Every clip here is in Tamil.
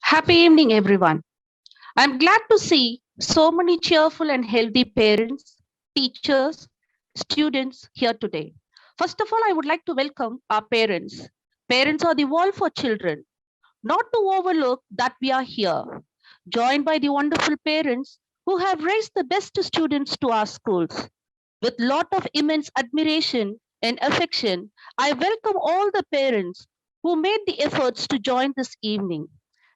Happy evening, everyone. I'm glad to see so many cheerful and healthy parents, teachers, students here today. First of all, I would like to welcome our parents. Parents are the wall for children. Not to overlook that we are here, joined by the wonderful parents who have raised the best students to our schools. With lot of immense admiration and affection, I welcome all the parents who made the efforts to join this evening.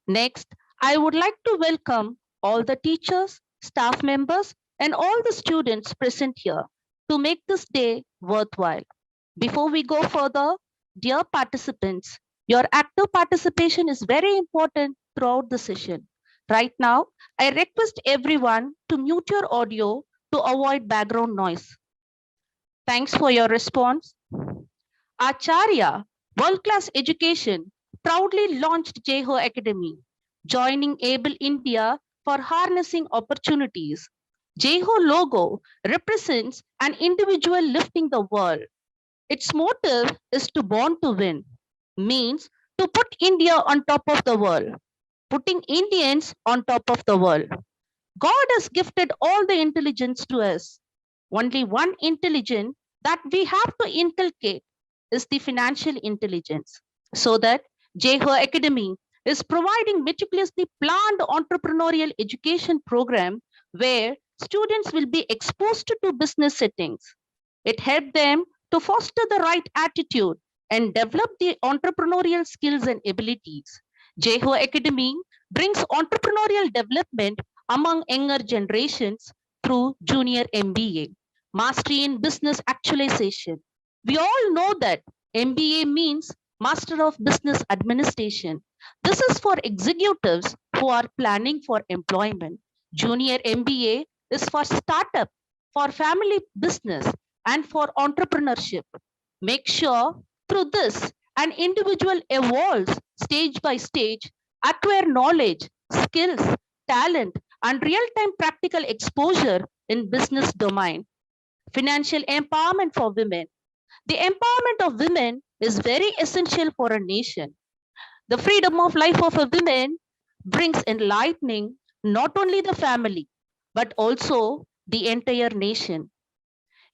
Next, I would like to welcome all the teachers, staff members, and all the students present here to make this day worthwhile. Before we go further, dear participants, your active participation is very important throughout the session. Right now, I request everyone to mute your audio to avoid background noise. Thanks for your response. Acharya, World Class Education, proudly launched JHO Academy, joining Able India for harnessing opportunities. JHO logo represents an individual lifting the world. Its motive is to born to win, means to put India on top of the world, putting Indians on top of the world. God has gifted all the intelligence to us. Only one intelligence that we have to inculcate is the financial intelligence. So that JHO Academy is providing meticulously planned entrepreneurial education program where students will be exposed to business settings. It helped them to foster the right attitude and develop the entrepreneurial skills and abilities. JHO Academy brings entrepreneurial development among younger generations through junior MBA, Mastery in Business Actualization. We all know that MBA means Master of Business Administration. This is for executives who are planning for employment. Junior MBA is for startup, for family business, and for entrepreneurship. Make sure through this, an individual evolves stage by stage, acquire knowledge, skills, talent, and real-time practical exposure in business domain. Financial empowerment for women. The empowerment of women is very essential for a nation. The freedom of life of a woman brings enlightening not only the family, but also the entire nation.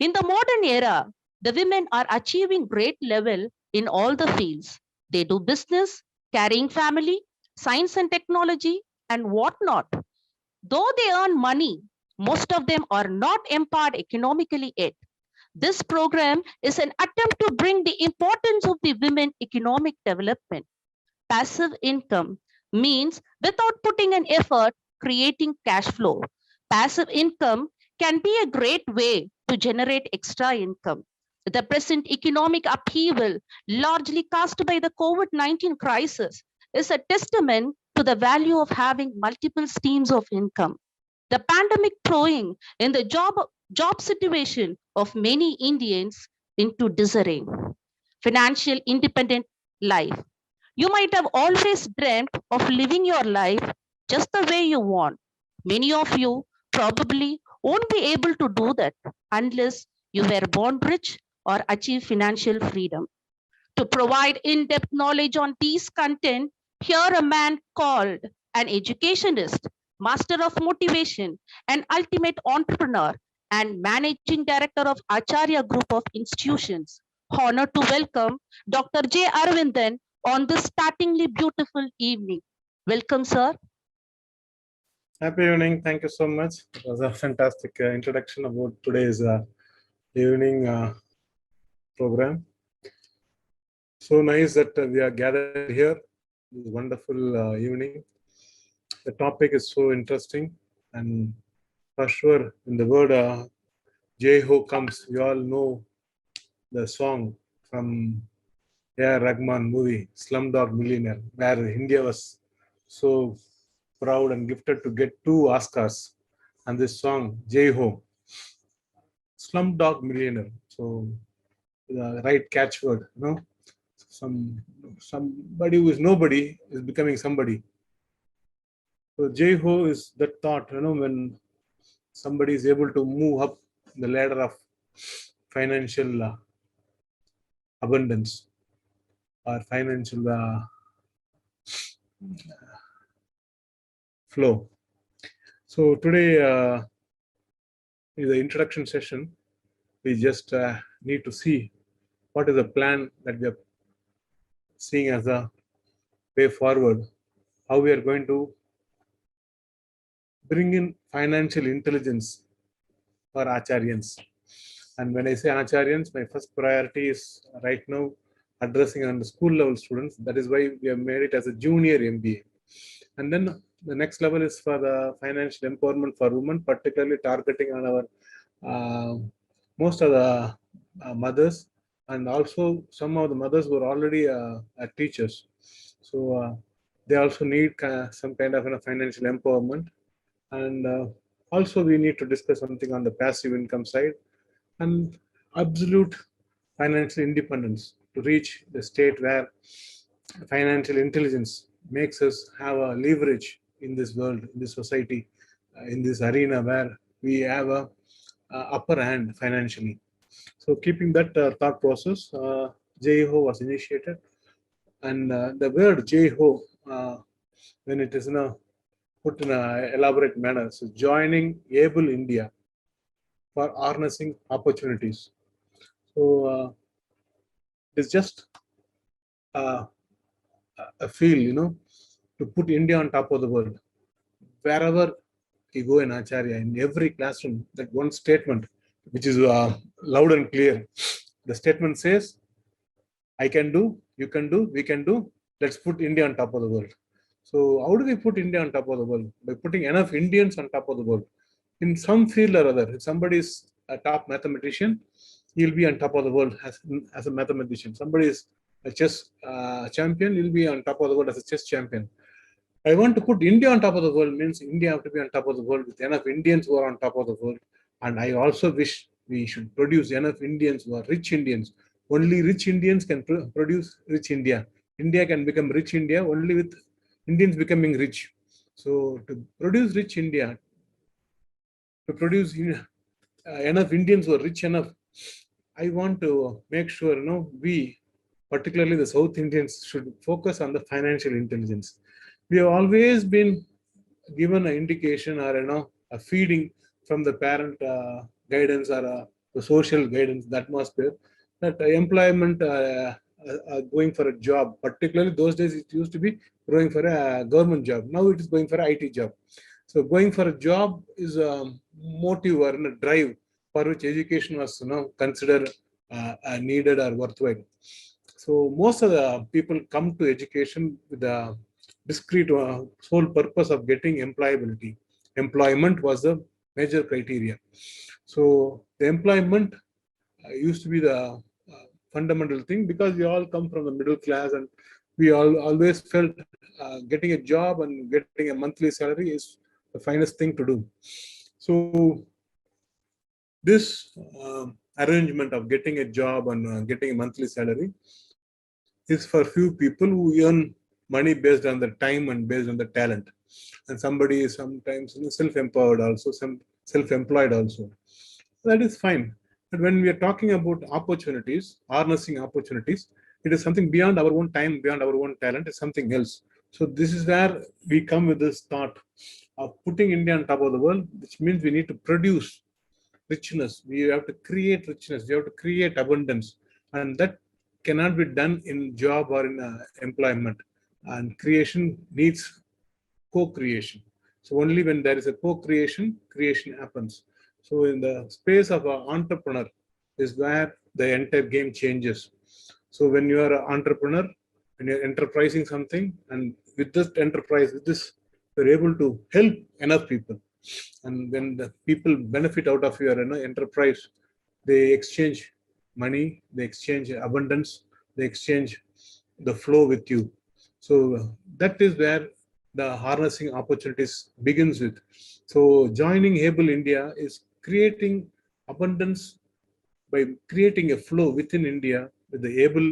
In the modern era, the women are achieving great level in all the fields. They do business, carrying family, science and technology, and whatnot. Though they earn money, most of them are not empowered economically yet. This program is an attempt to bring the importance of the women economic development. Passive income means without putting an effort, creating cash flow. Passive income can be a great way to generate extra income. The present economic upheaval, largely caused by the COVID 19 crisis, is a testament to the value of having multiple streams of income. The pandemic throwing in the job situation of many Indians into disarray. Financial independent life. You might have always dreamt of living your life just the way you want. Many of you probably won't be able to do that unless you were born rich or achieve financial freedom. To provide in depth knowledge on these content, here a man called an educationist, master of motivation, an ultimate entrepreneur, and managing director of Acharya Group of Institutions. Honored to welcome Dr. J. Arvindan on this startlingly beautiful evening. Welcome, sir. Happy evening. Thank you so much. It was a fantastic introduction about today's evening program. So nice that we are gathered here. This wonderful evening. The topic is so interesting, and for sure, in the word Jai Ho comes, you all know the song from A.R. Rahman movie, Slumdog Millionaire, where India was so proud and gifted to get 2 Oscars. And this song, Jai Ho, Slumdog Millionaire. So the right catchword, somebody who is nobody is becoming somebody. So Jai Ho is that thought, when somebody is able to move up the ladder of financial abundance or financial flow. So today is the introduction session. We just need to see what is the plan that we are seeing as a way forward, how we are going to bring in financial intelligence for Acharyans. And when I say Acharyans, my first priority is right now addressing on the school level students. That is why we have made it as a junior MBA. And then the next level is for the financial empowerment for women, particularly targeting on our most of the mothers, and also some of the mothers were already teachers. So they also need some kind of financial empowerment. And also we need to discuss something on the passive income side and absolute financial independence to reach the state where financial intelligence makes us have a leverage in this world, in this society, in this arena where we have a upper hand financially. So keeping that thought process, JHO was initiated, and the word JHO, when it is put in an elaborate manner, so joining Able India for harnessing opportunities. So it's just a feel, to put India on top of the world. Wherever you go in Acharya, in every classroom, that one statement, which is loud and clear. The statement says, I can do, you can do, we can do, let's put India on top of the world. So how do we put India on top of the world? By putting enough Indians on top of the world. In some field or other, if somebody is a top mathematician, he'll be on top of the world as a mathematician. Somebody is a chess champion, he'll be on top of the world as a chess champion. I want to put India on top of the world means India have to be on top of the world with enough Indians who are on top of the world. And I also wish we should produce enough Indians who are rich Indians. Only rich Indians can produce rich India. India can become rich India only with Indians becoming rich. So to produce rich India, to produce enough Indians who are rich enough, I want to make sure, we, particularly the South Indians, should focus on the financial intelligence. We have always been given an indication or a feeding from the parent guidance or the social guidance, the atmosphere, that employment going for a job, particularly those days it used to be going for a government job. Now it is going for an IT job. So going for a job is a motive or a drive for which education was considered needed or worthwhile. So most of the people come to education with the discrete sole purpose of getting employability. Employment was the major criteria. So the employment used to be the fundamental thing, because we all come from the middle class and we all always felt getting a job and getting a monthly salary is the finest thing to do. So this arrangement of getting a job and getting a monthly salary is for few people who earn money based on the time and based on the talent. And somebody is sometimes self-empowered also, some self-employed also. That is fine. But when we are talking about opportunities, harnessing opportunities, it is something beyond our own time, beyond our own talent, it's something else. So this is where we come with this thought of putting India on top of the world, which means we need to produce richness. We have to create richness. We have to create abundance. And that cannot be done in job or in employment. And creation needs co-creation. So only when there is a co-creation, creation happens. So in the space of an entrepreneur is where the entire game changes. So when you are an entrepreneur, when you're enterprising something, and with this enterprise, with this, you're able to help enough people. And when the people benefit out of your enterprise, they exchange money, they exchange abundance, they exchange the flow with you. So that is where the harnessing opportunities begins with. So joining Able India is creating abundance by creating a flow within India with the able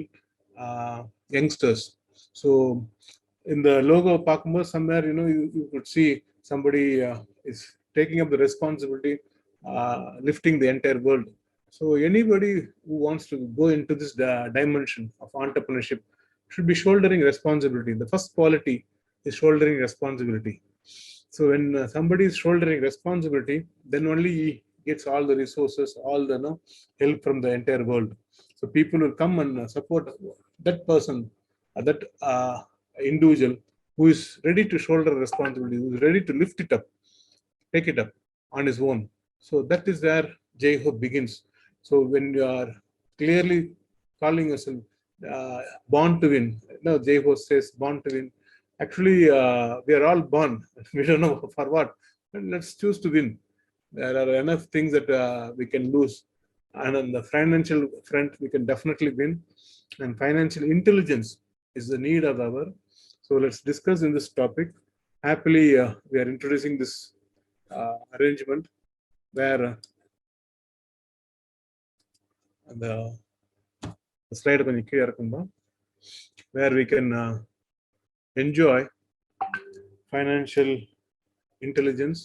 youngsters. So in the logo of Pakma, somewhere, you could see somebody is taking up the responsibility, lifting the entire world. So anybody who wants to go into this dimension of entrepreneurship should be shouldering responsibility. The first quality is shouldering responsibility. So when somebody is shouldering responsibility, then only he gets all the resources, all the help from the entire world. So people will come and support that person, that individual who is ready to shoulder responsibility, who is ready to lift it up, take it up on his own. So that is where J-Hope begins. So when you are clearly calling yourself born to win, no, J-Hope says born to win. Actually, we are all born. We don't know for what. But let's choose to win. There are enough things that we can lose. And on the financial front, we can definitely win. And financial intelligence is the need of our. So let's discuss in this topic. Happily, we are introducing this arrangement where the slide where we can enjoy financial intelligence.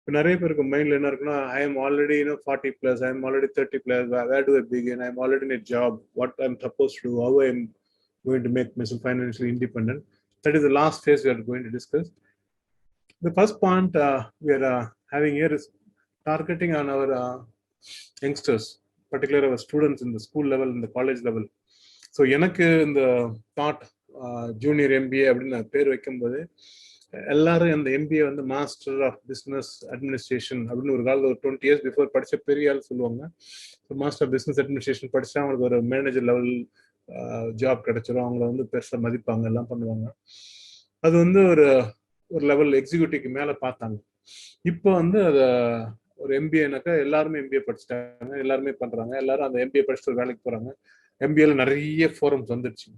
I am already 40 plus, I am already 30 plus, where do I begin? I am already in a job, what I'm supposed to do, how I'm going to make myself financially independent. That is the last phase we are going to discuss. The first point we are having here is targeting on our youngsters, particularly our students in the school level, in the college level. So எனக்கு இந்த தாட் ஜூனியர் எம்பிஏ அப்படின்னு நான் பேர் வைக்கும்போது எல்லாரும் அந்த எம்பிஏ வந்து மாஸ்டர் ஆஃப் பிஸ்னஸ் அட்மினிஸ்ட்ரேஷன் அப்படின்னு ஒரு காலம் ஒரு 20 years பிஃபோர் படிச்ச பெரிய ஆள் சொல்லுவாங்க. So master of business administration படிச்சா அவங்களுக்கு ஒரு மேனேஜர் லெவல் ஜாப் கிடைச்சிரும், அவங்கள வந்து பெருசாக மதிப்பாங்க, எல்லாம் பண்ணுவாங்க. அது வந்து ஒரு லெவல் எக்ஸிக்யூட்டிவ்க்கு மேலே பார்த்தாங்க. இப்போ வந்து அதை ஒரு எம்பிஏனாக்கா எல்லாருமே எம்பிஏ படிச்சுட்டாங்க, எல்லாருமே பண்றாங்க, எல்லாரும் அந்த எம்பிஏ படிச்சுட்டு ஒரு வேலைக்கு போறாங்க. எம்பிஏல நிறைய ஃபோரம்ஸ் வந்துடுச்சு.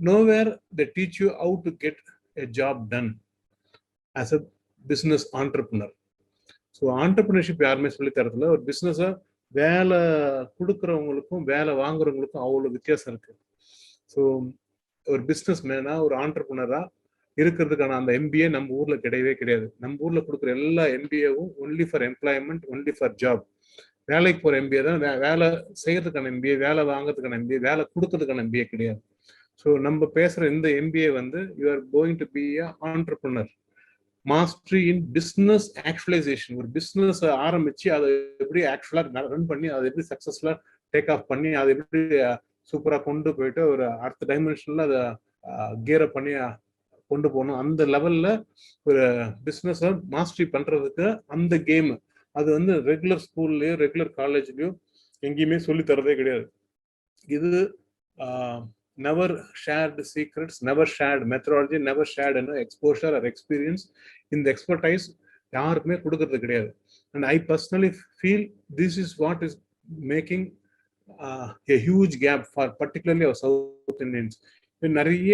Nowhere they teach you how to get a job ton as a business entrepreneur. So entrepreneurship யாருமே சொல்லி தரதுல. ஒரு பிஸ்னஸை வேலை கொடுக்குறவங்களுக்கும் வேலை வாங்குறவங்களுக்கும் அவ்வளோ வித்தியாசம் இருக்கு. ஸோ ஒரு பிஸ்னஸ் மேனா, ஒரு ஆண்டர்பிரினரா இருக்கிறதுக்கான அந்த எம்பிஏ நம்ம ஊர்ல கிடையவே கிடையாது. நம்ம ஊர்ல கொடுக்குற எல்லா எம்பிஏவும் only for employment, only for job. வேலைக்கு போற எம்பிஏ தான், வேலை செய்யறதுக்கான எம்பிஏ, வேலை வாங்குறதுக்கான எம்பிஏ, வேலை கொடுக்கறதுக்கான எம்பிஏ கிடையாது. ஸோ நம்ம பேசுற இந்த எம்பிஏ வந்து you are going to be a entrepreneur. Mastery in business actualisation. ஒரு பிஸ்னஸ் ஆரம்பிச்சு அதை எப்படி ஆக்சுவலா ரன் பண்ணி அதை எப்படி சக்சஸ்ஃபுல்லா டேக் ஆஃப் பண்ணி அதை எப்படி சூப்பரா கொண்டு போயிட்டு ஒரு அடுத்த டைமென்ஷன்ல அதை கியர் அப் பண்ணி கொண்டு போகணும். அந்த லெவல்ல ஒரு பிஸ்னஸை மாஸ்டரி பண்றதுக்கு அந்த கேம் அது வந்து ரெகுலர் ஸ்கூல்லயோ ரெகுலர் காலேஜ்லயோ எங்கேயுமே சொல்லி தரதே கிடையாது. இது never shared secrets, never shared methodology, never shared exposure or experience. இந்த எக்ஸ்பர்டைஸ் யாருக்குமே கொடுக்கறது கிடையாது. And I personally feel this is what is making a huge gap for particularly our South Indians. நிறைய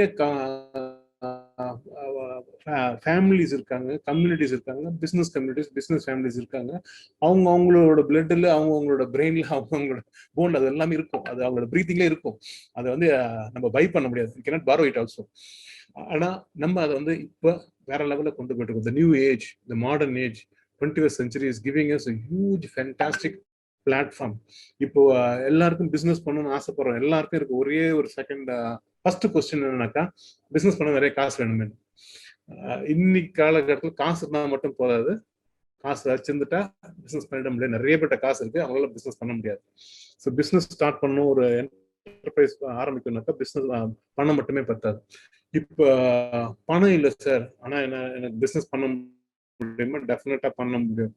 ஃபேமிலிஸ் இருக்காங்க, கம்யூனிட்டிஸ் இருக்காங்க, பிஸ்னஸ் கம்யூனிட்டிஸ், பிஸ்னஸ் ஃபேமிலிஸ் இருக்காங்க. அவங்களோட பிளட்ல, அவங்களோட பிரெயின்ல, அவங்களோட போன்ல அது எல்லாமே இருக்கும். அது அவங்களோட பிரீத்திங்ல இருக்கும். அதை வந்து நம்ம பை பண்ண முடியாது. You cannot borrow it also. ஆனா நம்ம அதை வந்து இப்போ வேற லெவல்ல கொண்டு போயிட்டு இருக்கோம். The new age, the modern age, 21st century is giving us a huge fantastic platform. இப்போ எல்லாருக்கும் பிசினஸ் பண்ணணும்னு ஆசைப்படுறோம். எல்லாருக்கும் இருக்கு ஒரே ஒரு செகண்ட். ஃபர்ஸ்ட் கொஸ்டின் என்னன்னாக்கா, பிசினஸ் பண்ண நிறைய காசு வேணுமே. இன்னைக்கு காலகட்டத்தில் காசு இருந்தால் மட்டும் போதாது, காசு வச்சிருந்துட்டா பிசினஸ் பண்ணிட முடியாது. நிறைய பேர்ட்ட காசு இருக்கு, அவங்களால பிசினஸ் பண்ண முடியாது. ஸோ பிசினஸ் ஸ்டார்ட் பண்ணணும், ஒரு என்டர்பிரைஸ் ஆரம்பிக்கணும்னாக்கா பிசினஸ் பணம் மட்டுமே பத்தாது. இப்போ பணம் இல்லை சார், ஆனா எனக்கு பிசினஸ் பண்ண முடியுமா? டெஃபினட்டா பண்ண முடியும்.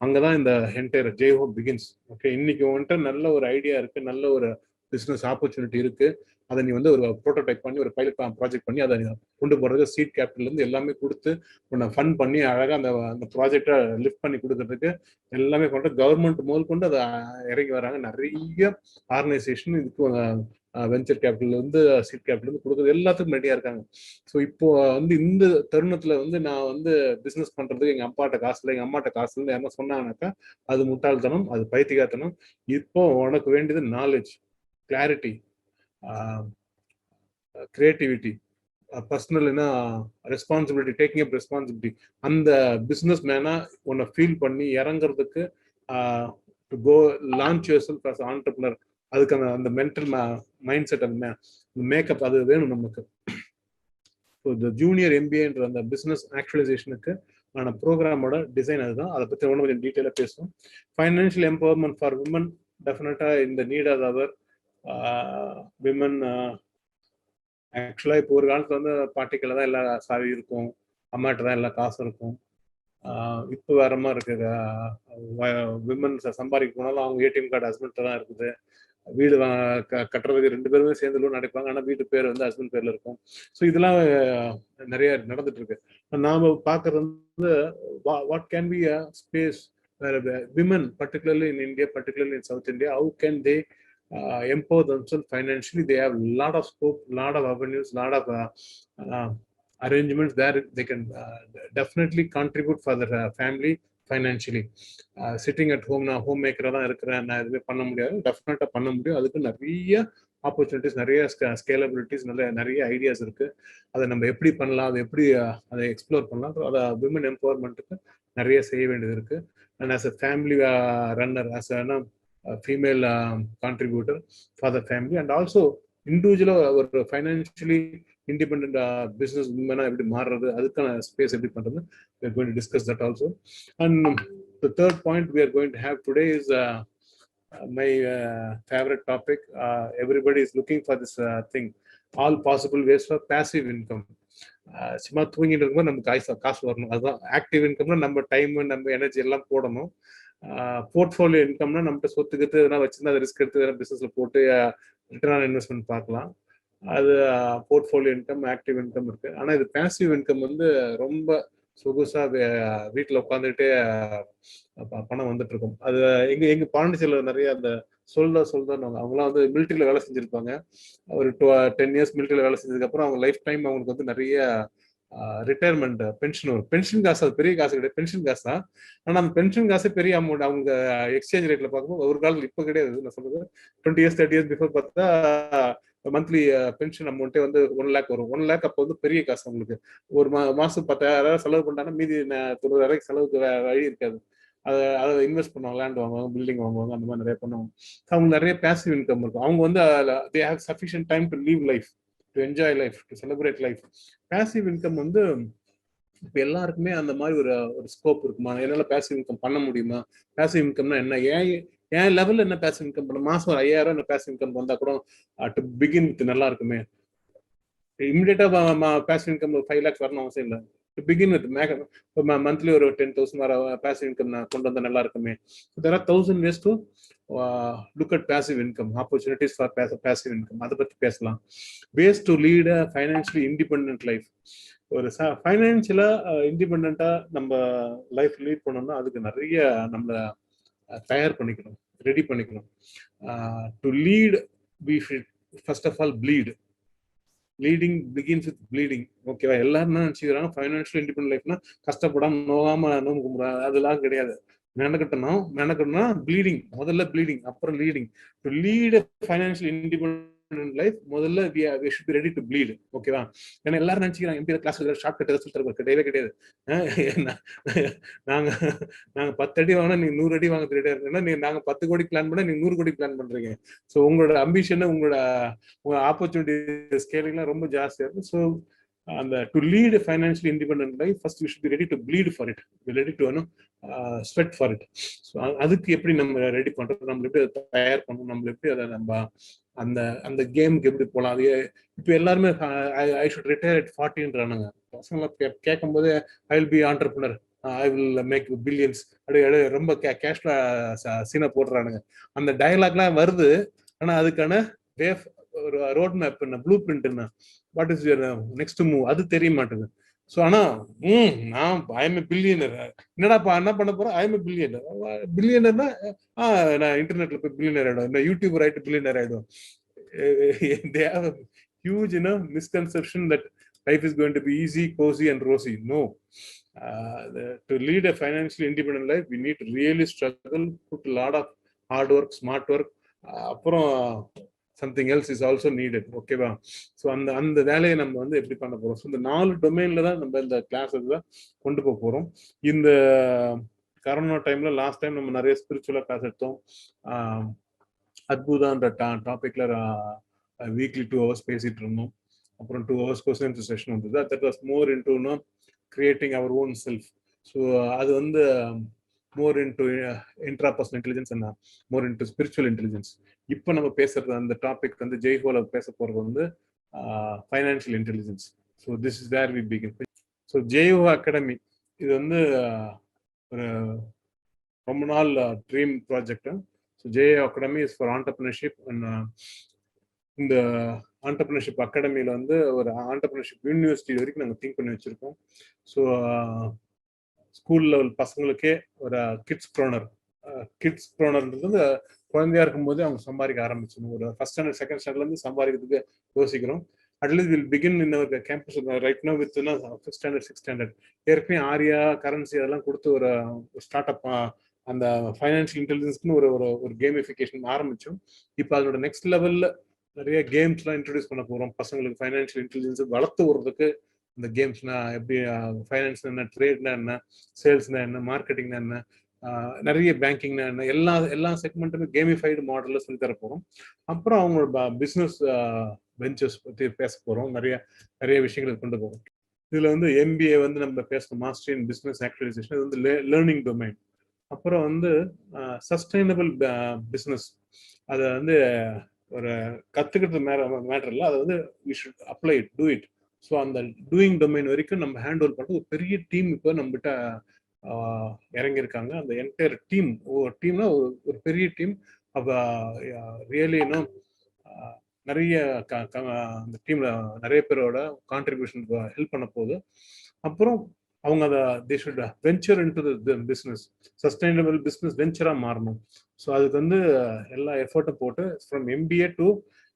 அங்கதான் இந்த என்டையர் J-Hope begins. ஓகே, இன்னைக்கு உன்கிட்ட நல்ல ஒரு ஐடியா இருக்கு, நல்ல ஒரு பிசினஸ் ஆப்பர்ச்சுனிட்டி இருக்கு. அதை நீ வந்து ஒரு ப்ரோட்டோடைப் பண்ணி, ஒரு பைலட் ப்ராஜெக்ட் பண்ணி அதை கொண்டு போறது, சீட் கேபிட்டல் இருந்து எல்லாமே கொடுத்து உன்னை ஃபண்ட் பண்ணி அழகா அந்த ப்ராஜெக்டை லிஃப்ட் பண்ணி கொடுக்கறதுக்கு எல்லாமே பண்ற கவர்மெண்ட் முதல் கொண்டு அதை இறங்கி வராங்க. நிறைய ஆர்கனைசேஷன் இதுக்கு வெஞ்சர் கேபிட்டல் வந்து சீட் கேபிட்டல் வந்து கொடுக்குறது எல்லாத்துக்கும் ரெடியா இருக்காங்க. ஸோ இப்போ வந்து இந்த தருணத்துல வந்து நான் வந்து பிசினஸ் பண்றதுக்கு எங்க அப்பாட்ட காசு இல்லை, எங்க அம்மாட்ட காசு இல்லை என்ன சொன்னாங்கன்னாக்கா அது முட்டாள்தனம், அது பைத்தியகாரத்தனம். இப்போ உனக்கு வேண்டியது knowledge, clarity, creativity, personal responsibility, taking up responsibility. அந்த பிசினஸ் மேனா உன்னை ஃபீல் பண்ணி இறங்குறதுக்கு to go launch yourself as entrepreneur. அதுக்கு அந்த மென்டல் மைண்ட் செட், அந்த மேக்கப் அது வேணும் நமக்கு. இந்த ஜூனியர் எம்பிஏன்ற அந்த பிஸ்னஸ் ஆக்சுவலைசேஷனுக்கு ஆன ப்ரோக்ராமோட டிசைன் அதுதான். அதை பற்றி ஒன்றும் கொஞ்சம் டீட்டெயிலாக பேசுவோம். ஃபைனான்ஷியல் எம்பவர்மெண்ட் ஃபார் விமன், டெஃபினட்டாக இந்த நீட் ஆஃப் அவர் விமன். ஆக்சுவலாக இப்போ ஒரு காலத்தில் வந்து பாட்டிக்கில் தான் எல்லா சாவி இருக்கும், அம்மாட்ட தான் எல்லா காசும் இருக்கும். இப்போ வேற மாதிரி இருக்குது. விமன் சம்பாதிக்க போனாலும் அவங்க ஏடிஎம் கார்டு ஹஸ்பண்ட் தான் இருக்குது. வீடு கட்டுறதுக்கு 2 பேருமே சேர்ந்து லோன் அடைப்பாங்க, ஆனால் வீட்டு பேர் வந்து ஹஸ்பண்ட் பேர்ல இருக்கும். ஸோ இதெல்லாம் நிறைய நடந்துட்டு இருக்கு. நாம பார்க்கறது வந்து what can be a space where women, particularly in India, particularly in South India, how can they empower themselves financially. They have a lot of scope, lot of avenues, lot of arrangements there. They can definitely contribute for their family financially. Sitting at home, நான் ஹோம் மேக்கராக தான் இருக்கிறேன், நான் எதுவுமே பண்ண முடியாது. டெஃபினட்டாக பண்ண முடியும். அதுக்கு நிறைய ஆப்பர்ச்சுனிட்டிஸ், நிறைய ஸ்கேலபிலிட்டிஸ், நிறைய ஐடியாஸ் இருக்கு. அதை நம்ம எப்படி பண்ணலாம், அதை எப்படி அதை எக்ஸ்ப்ளோர் பண்ணலாம், அதை விமன் எம்பவர்மெண்ட்டுக்கு நிறைய செய்ய வேண்டியது இருக்கு. And as a family runner, as a female contributor for the family, and also individual ஒரு financially independent business women எப்படி மாறுறது, அதுக்கான ஸ்பேஸ் எப்படி பண்றது, we are going to discuss that also. And the third point we are going to have today is my favorite topic. Everybody is looking for this thing, all possible ways for passive income. சும்மா தூங்கிட்டு இருக்கும்போது நமக்கு காசு வரணும், அதுதான் ஆக்டிவ் இன்கம்னா நம்ம டைம், நம்ம எனர்ஜி எல்லாம் போடணும். போர்ட்ஃபோலியோ இன்கம்னா நம்மகிட்ட சொத்துக்கிட்டு எதனா வச்சிருந்தா அதை ரிஸ்க் எடுத்து எதனா பிசினஸ்ல போட்டு ரிட்டர்ன் ஆன் இன்வெஸ்ட்மெண்ட் பார்க்கலாம். அது போர்ட்ஃபோலியோ இன்கம், ஆக்டிவ் இன்கம் இருக்கு. ஆனா இது பேசிவ் இன்கம் வந்து ரொம்ப சொகுசா வீட்டில் உட்காந்துக்கிட்டே பணம் வந்துட்டு இருக்கும். அது எங்க பாண்டிச்சேரியில் நிறைய அந்த சொல்தான் அவங்களாம் வந்து மிலிட்டரியில வேலை செஞ்சிருப்பாங்க. ஒரு 10 இயர்ஸ் மிலிட்டரியில வேலை செஞ்சதுக்கு அப்புறம் அவங்க லைஃப் டைம் அவங்களுக்கு வந்து நிறைய ரிட்டையர்மெண்ட் பென்ஷன் வரும். பென்ஷன் காசு அது பெரிய காசு கிடையாது, பென்ஷன் காசு தான். ஆனால் அந்த பென்ஷன் காசு பெரிய அமௌண்ட். அவங்க எக்ஸ்சேஞ்ச் ரேட்ல பார்க்கும்போது ஒரு காலத்தில் இப்போ கிடையாது, நான் சொல்றது 20 இயர்ஸ் 30 இயர்ஸ் பிஃபோர் பார்த்தா மந்த்லி பென்ஷன் அமௌண்ட்டே வந்து 1 lakh வரும். 1 lakh அப்போ வந்து பெரிய காசு. அவங்களுக்கு ஒரு மாசம் 10,000 செலவு பண்ணாங்கன்னா மீதி 90,000 செலவுக்கு வழி இருக்காது. அதை இன்வெஸ்ட் பண்ணுவாங்க, லேண்ட் வாங்குவாங்க, பில்டிங் வாங்குவாங்க, அந்த மாதிரி நிறைய பண்ணுவாங்க. அவங்களுக்கு நிறைய பேசிவ் இன்கம் இருக்கும். அவங்க வந்து they have sufficient time to live life, to enjoy life, to celebrate life. Passive income வந்து இப்போ எல்லாருக்குமே அந்த மாதிரி ஒரு ஸ்கோப் இருக்குமா, என்னால பேசிவ் இன்கம் பண்ண முடியுமா, பேசிவ் இன்கம்னா என்ன, ஏன் லெவல்ல என்ன பேசிவ் இன்கம் பண்ண, மாசம் ஒரு 5,000 என்ன பேசிவ் இன்கம் வந்தா கூட டு பிகின் வித் நல்லா இருக்குமே. இமிடியேட்டா பேசிவ் இன்கம் 5 lakhs வரணும் அவசியம் இல்லை. டு பிகின் வித் மந்த்லி ஒரு 10,000 வர பேசிவ் இன்கம் கொண்டு வந்தா நல்லா இருக்குமே. there are 1000 ways to look at passive income, opportunities for passive income. அதை பத்தி பேசலாம். ways to lead a financially independent life. ஒரு ஃபைனான்சியலா இண்டிபெண்டா நம்ம லைஃப் லீட் பண்ணோம்னா அதுக்கு நிறைய நம்மளை தயார் பண்ணிக்கணும், ரெடி பண்ணிக்கணும். To lead we should first of all bleed. Leading begins with bleeding. ஓகேவா? எல்லாரும் என்ன நினைச்சுக்கிறாங்க, ஃபைனான்ஷியல் இண்டிபெண்டன்ட் லைஃப்னா கஷ்டப்படாம நோகாம நோம்பு கும்பிடுறாங்க. அதெல்லாம் கிடையாது. மெனக்கட்டணும்னா ப்ளீடிங், முதல்ல ப்ளீடிங் அப்புறம் leading. To lead financial independent life முதல்ல we should be ready to bleed. ஓகேவா? ஏன்னா எல்லாரும் நினைச்சுக்கிறாங்க MB class shortcut result தருவார். கிடையவே கிடையாது. நாங்க 10 அடி வாங்கினா நீங்க 100 அடி வாங்க ரெடியா இருக்குன்னா, நாங்க 10 கோடி பிளான் பண்ணா நீங்க 100 கோடி பிளான் பண்றீங்க. ஸோ உங்களோட அம்பிஷன், உங்க ஆப்பர்ச்சுனிட்டி ஸ்கேலிங்லாம் ரொம்ப ஜாஸ்தியா இருக்கு. ஸோ அந்த to lead financially independent life first we should be ready to bleed for it, ready to sweat for it. So அதுக்கு எப்படி நம்ம ரெடி பண்றது, நம்ம எப்படி அதை தயார் பண்ணணும், நம்ம எப்படி அதை நம்ம அந்த கேமுக்கு எப்படி போகலாம். அது இப்போ எல்லாருமே ஐ ஷுட் ரிட்டையர் அட் 40ன்றானுங்க. பசங்களாம் கேட்கும் போது I will be entrepreneur, I will make billions அப்படி ரொம்ப கேஷ்ல சீனை போடுறானுங்க. அந்த டயலாக்லாம் வருது. ஆனா அதுக்கான ஒரு ரோட் மேப் என்ன, ப்ளூ பிரிண்ட் என்ன, what is your next move, அது தெரிய மாட்டேங்குது. ஸோ ஆனா நான் ஐ எம் ஏ பில்லியனர், என்னடாப்பா என்ன பண்ண போறேன், ஐ எம் ஏ பில்லியனர். பில்லியனர்னா நான் இன்டர்நெட்ல போய் பில்லியனர் ஆயிடும், இந்த யூடியூப் ஆயிட்டு பில்லியனர் ஆயிடும். they have a huge misconception that life is going to be easy, cozy and rosy. No. To lead a financially independent life, we need to really struggle, put a lot of hard work, smart work. அப்புறம் something else is also needed. ஓகேவா? ஸோ அந்த வேலையை நம்ம வந்து எப்படி பண்ண போறோம். ஸோ இந்த 4 டொமைன்ல தான் நம்ம இந்த கிளாஸஸ் தான் கொண்டு போக போறோம். இந்த கரோனா டைம்ல லாஸ்ட் டைம் நம்ம நிறைய ஸ்பிரிச்சுவலா கிளாஸ் எடுத்தோம். அத்புதான்ற டாபிக்ல வீக்லி 2 hours பேசிட்டு இருந்தோம். அப்புறம் 2 hours question answer session வந்தது. That was more into creating our own self. So அது வந்து more into intrapersonal intelligence and more into spiritual intelligence. இப்போ நம்ம பேசுறது அந்த டாபிக் வந்து ஜெய்ஹோல பேச போறது வந்து financial intelligence. So this is where we begin. So Jaiho academy இது வந்து ஒரு ரொம்ப நாள் dream project. So Jaiho academy is for entrepreneurship. இந்த ஆண்டர்பிரினர்ஷிப் அகாடமியில் வந்து ஒரு ஆண்டர்பிரினர்ஷிப் யூனிவர்சிட்டி வரைக்கும் நாங்கள் திங்க் பண்ணி வச்சுருக்கோம். ஸோ ஸ்கூல் லெவல் பசங்களுக்கே ஒரு கிட்ஸ் ப்ரோனர்ன்றது குழந்தையா இருக்கும்போது அவங்க சம்பாதிக்க ஆரம்பிச்சிடும். ஒரு ஃபர்ஸ்ட் ஸ்டாண்டர்ட் செகண்ட் ஸ்டாண்டர்ட்லேருந்து சம்பாதிக்கிறதுக்கு யோசிக்கிறோம். At least will begin in our campus right now with fifth standard sixth standard. ஏற்கனவே ஆரியா கரன்சி அதெல்லாம் கொடுத்து ஒரு ஸ்டார்ட் அப் அந்த ஃபைனான்சியல் இன்டெலிஜென்ஸ்னு ஒரு கேமிஃபிகேஷன் ஆரம்பிச்சோம். இப்போ அதோட நெக்ஸ்ட் லெவலில் நிறைய கேம்ஸ்லாம் இன்ட்ரடியூஸ் பண்ண போகிறோம். பசங்களுக்கு ஃபைனான்சியல் இன்டெலிஜென்ஸ் வளர்த்து விடுறதுக்கு இந்த கேம்ஸ்னா எப்படி, ஃபைனான்ஸ்னா என்ன, ட்ரேட்னா என்ன, சேல்ஸ்னா என்ன, மார்க்கெட்டிங்னா என்ன, நிறைய பேங்கிங்னா என்ன, எல்லா செக்மெண்ட்டுமே கேமிஃபைடு மாடலில் சொல்லி தர போகிறோம். அப்புறம் அவங்களோட பிஸ்னஸ் வெஞ்சர்ஸ் பற்றி பேச போகிறோம். நிறைய விஷயங்கள் கொண்டு போகிறோம். இதில் வந்து MBA வந்து நம்ம பேசணும், மாஸ்டர் இன் பிஸ்னஸ் ஆக்சுவலைசேஷன். இது வந்து லேர்னிங் டொமைன். அப்புறம் வந்து சஸ்டைனபிள் பிஸ்னஸ், அதை வந்து ஒரு கற்றுக்கிட்டு மேட்டர் இல்லை, அதை வந்து we should apply it, do it. So அந்த டூயிங் டொமைன் வரைக்கும் நம்ம ஹேண்ட் ஓவர் பண்ணுறது ஒரு பெரிய டீம் இப்போ நம்மகிட்ட இறங்கியிருக்காங்க. அந்த என்டையர் டீம்னா ஒரு பெரிய டீம். அப்போ ரியலி நிறைய அந்த டீம்ல நிறைய பேரோட கான்ட்ரிபியூஷன் ஹெல்ப் பண்ண போகுது. அப்புறம் அவங்க அதை they should venture into the business, sustainable business வெஞ்சராக மாறணும். ஸோ அதுக்கு வந்து எல்லா எஃபர்ட்டும் போட்டு from MBA to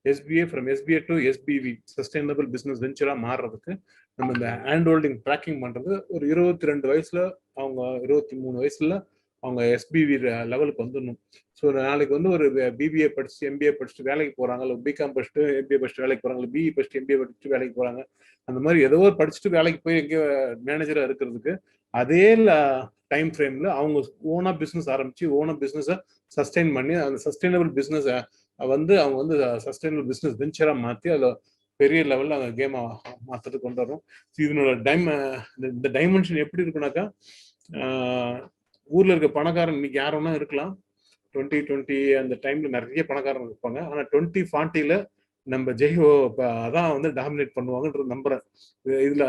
SBA, from SBA to SBV, sustainable business வெஞ்சராக மாறுறதுக்கு நம்ம இந்த ஹேண்ட் ஹோல்டிங் ட்ராக்கிங் பண்ணுறது ஒரு 22 வயசுல, அவங்க 23 வயசுல அவங்க SBV லெவலுக்கு வந்துடணும். ஸோ நாளைக்கு வந்து ஒரு BBA படிச்சுட்டு MBA படிச்சுட்டு வேலைக்கு போகிறாங்க, இல்லை BCom படிச்சுட்டு MBA படிச்சுட்டு வேலைக்கு போகிறாங்க, இல்லை BE படிச்சுட்டு MBA படிச்சுட்டு வேலைக்கு போகிறாங்க. அந்த மாதிரி ஏதோ ஒரு படிச்சுட்டு வேலைக்கு போய் எங்கேயோ மேனேஜராக இருக்கிறதுக்கு அதே டைம் ஃப்ரேமில் அவங்க ஓனாக பிஸ்னஸ் ஆரம்பித்து ஓனாக பிஸ்னஸை சஸ்டெயின் பண்ணி அந்த சஸ்டைனபிள் பிஸ்னஸை வந்து அவங்க வந்து சஸ்டைனபிள் பிஸ்னஸ் வெஞ்சராக மாற்றி அதில் பெரிய லெவலில் அந்த கேமை மாற்றுறதுக்கு கொண்டு வரும். இதனோட இந்த டைமென்ஷன் எப்படி இருக்குனாக்கா, ஊரில் இருக்க பணக்காரன் இன்னைக்கு யார் வேணா இருக்கலாம். 2020 அந்த டைம்ல நிறைய பணக்காரன் இருப்பாங்க. ஆனால் 2040 நம்ம ஜெய்ஹோ அதான் வந்து டாமினேட் பண்ணுவாங்கன்றது நம்புறேன். இதுல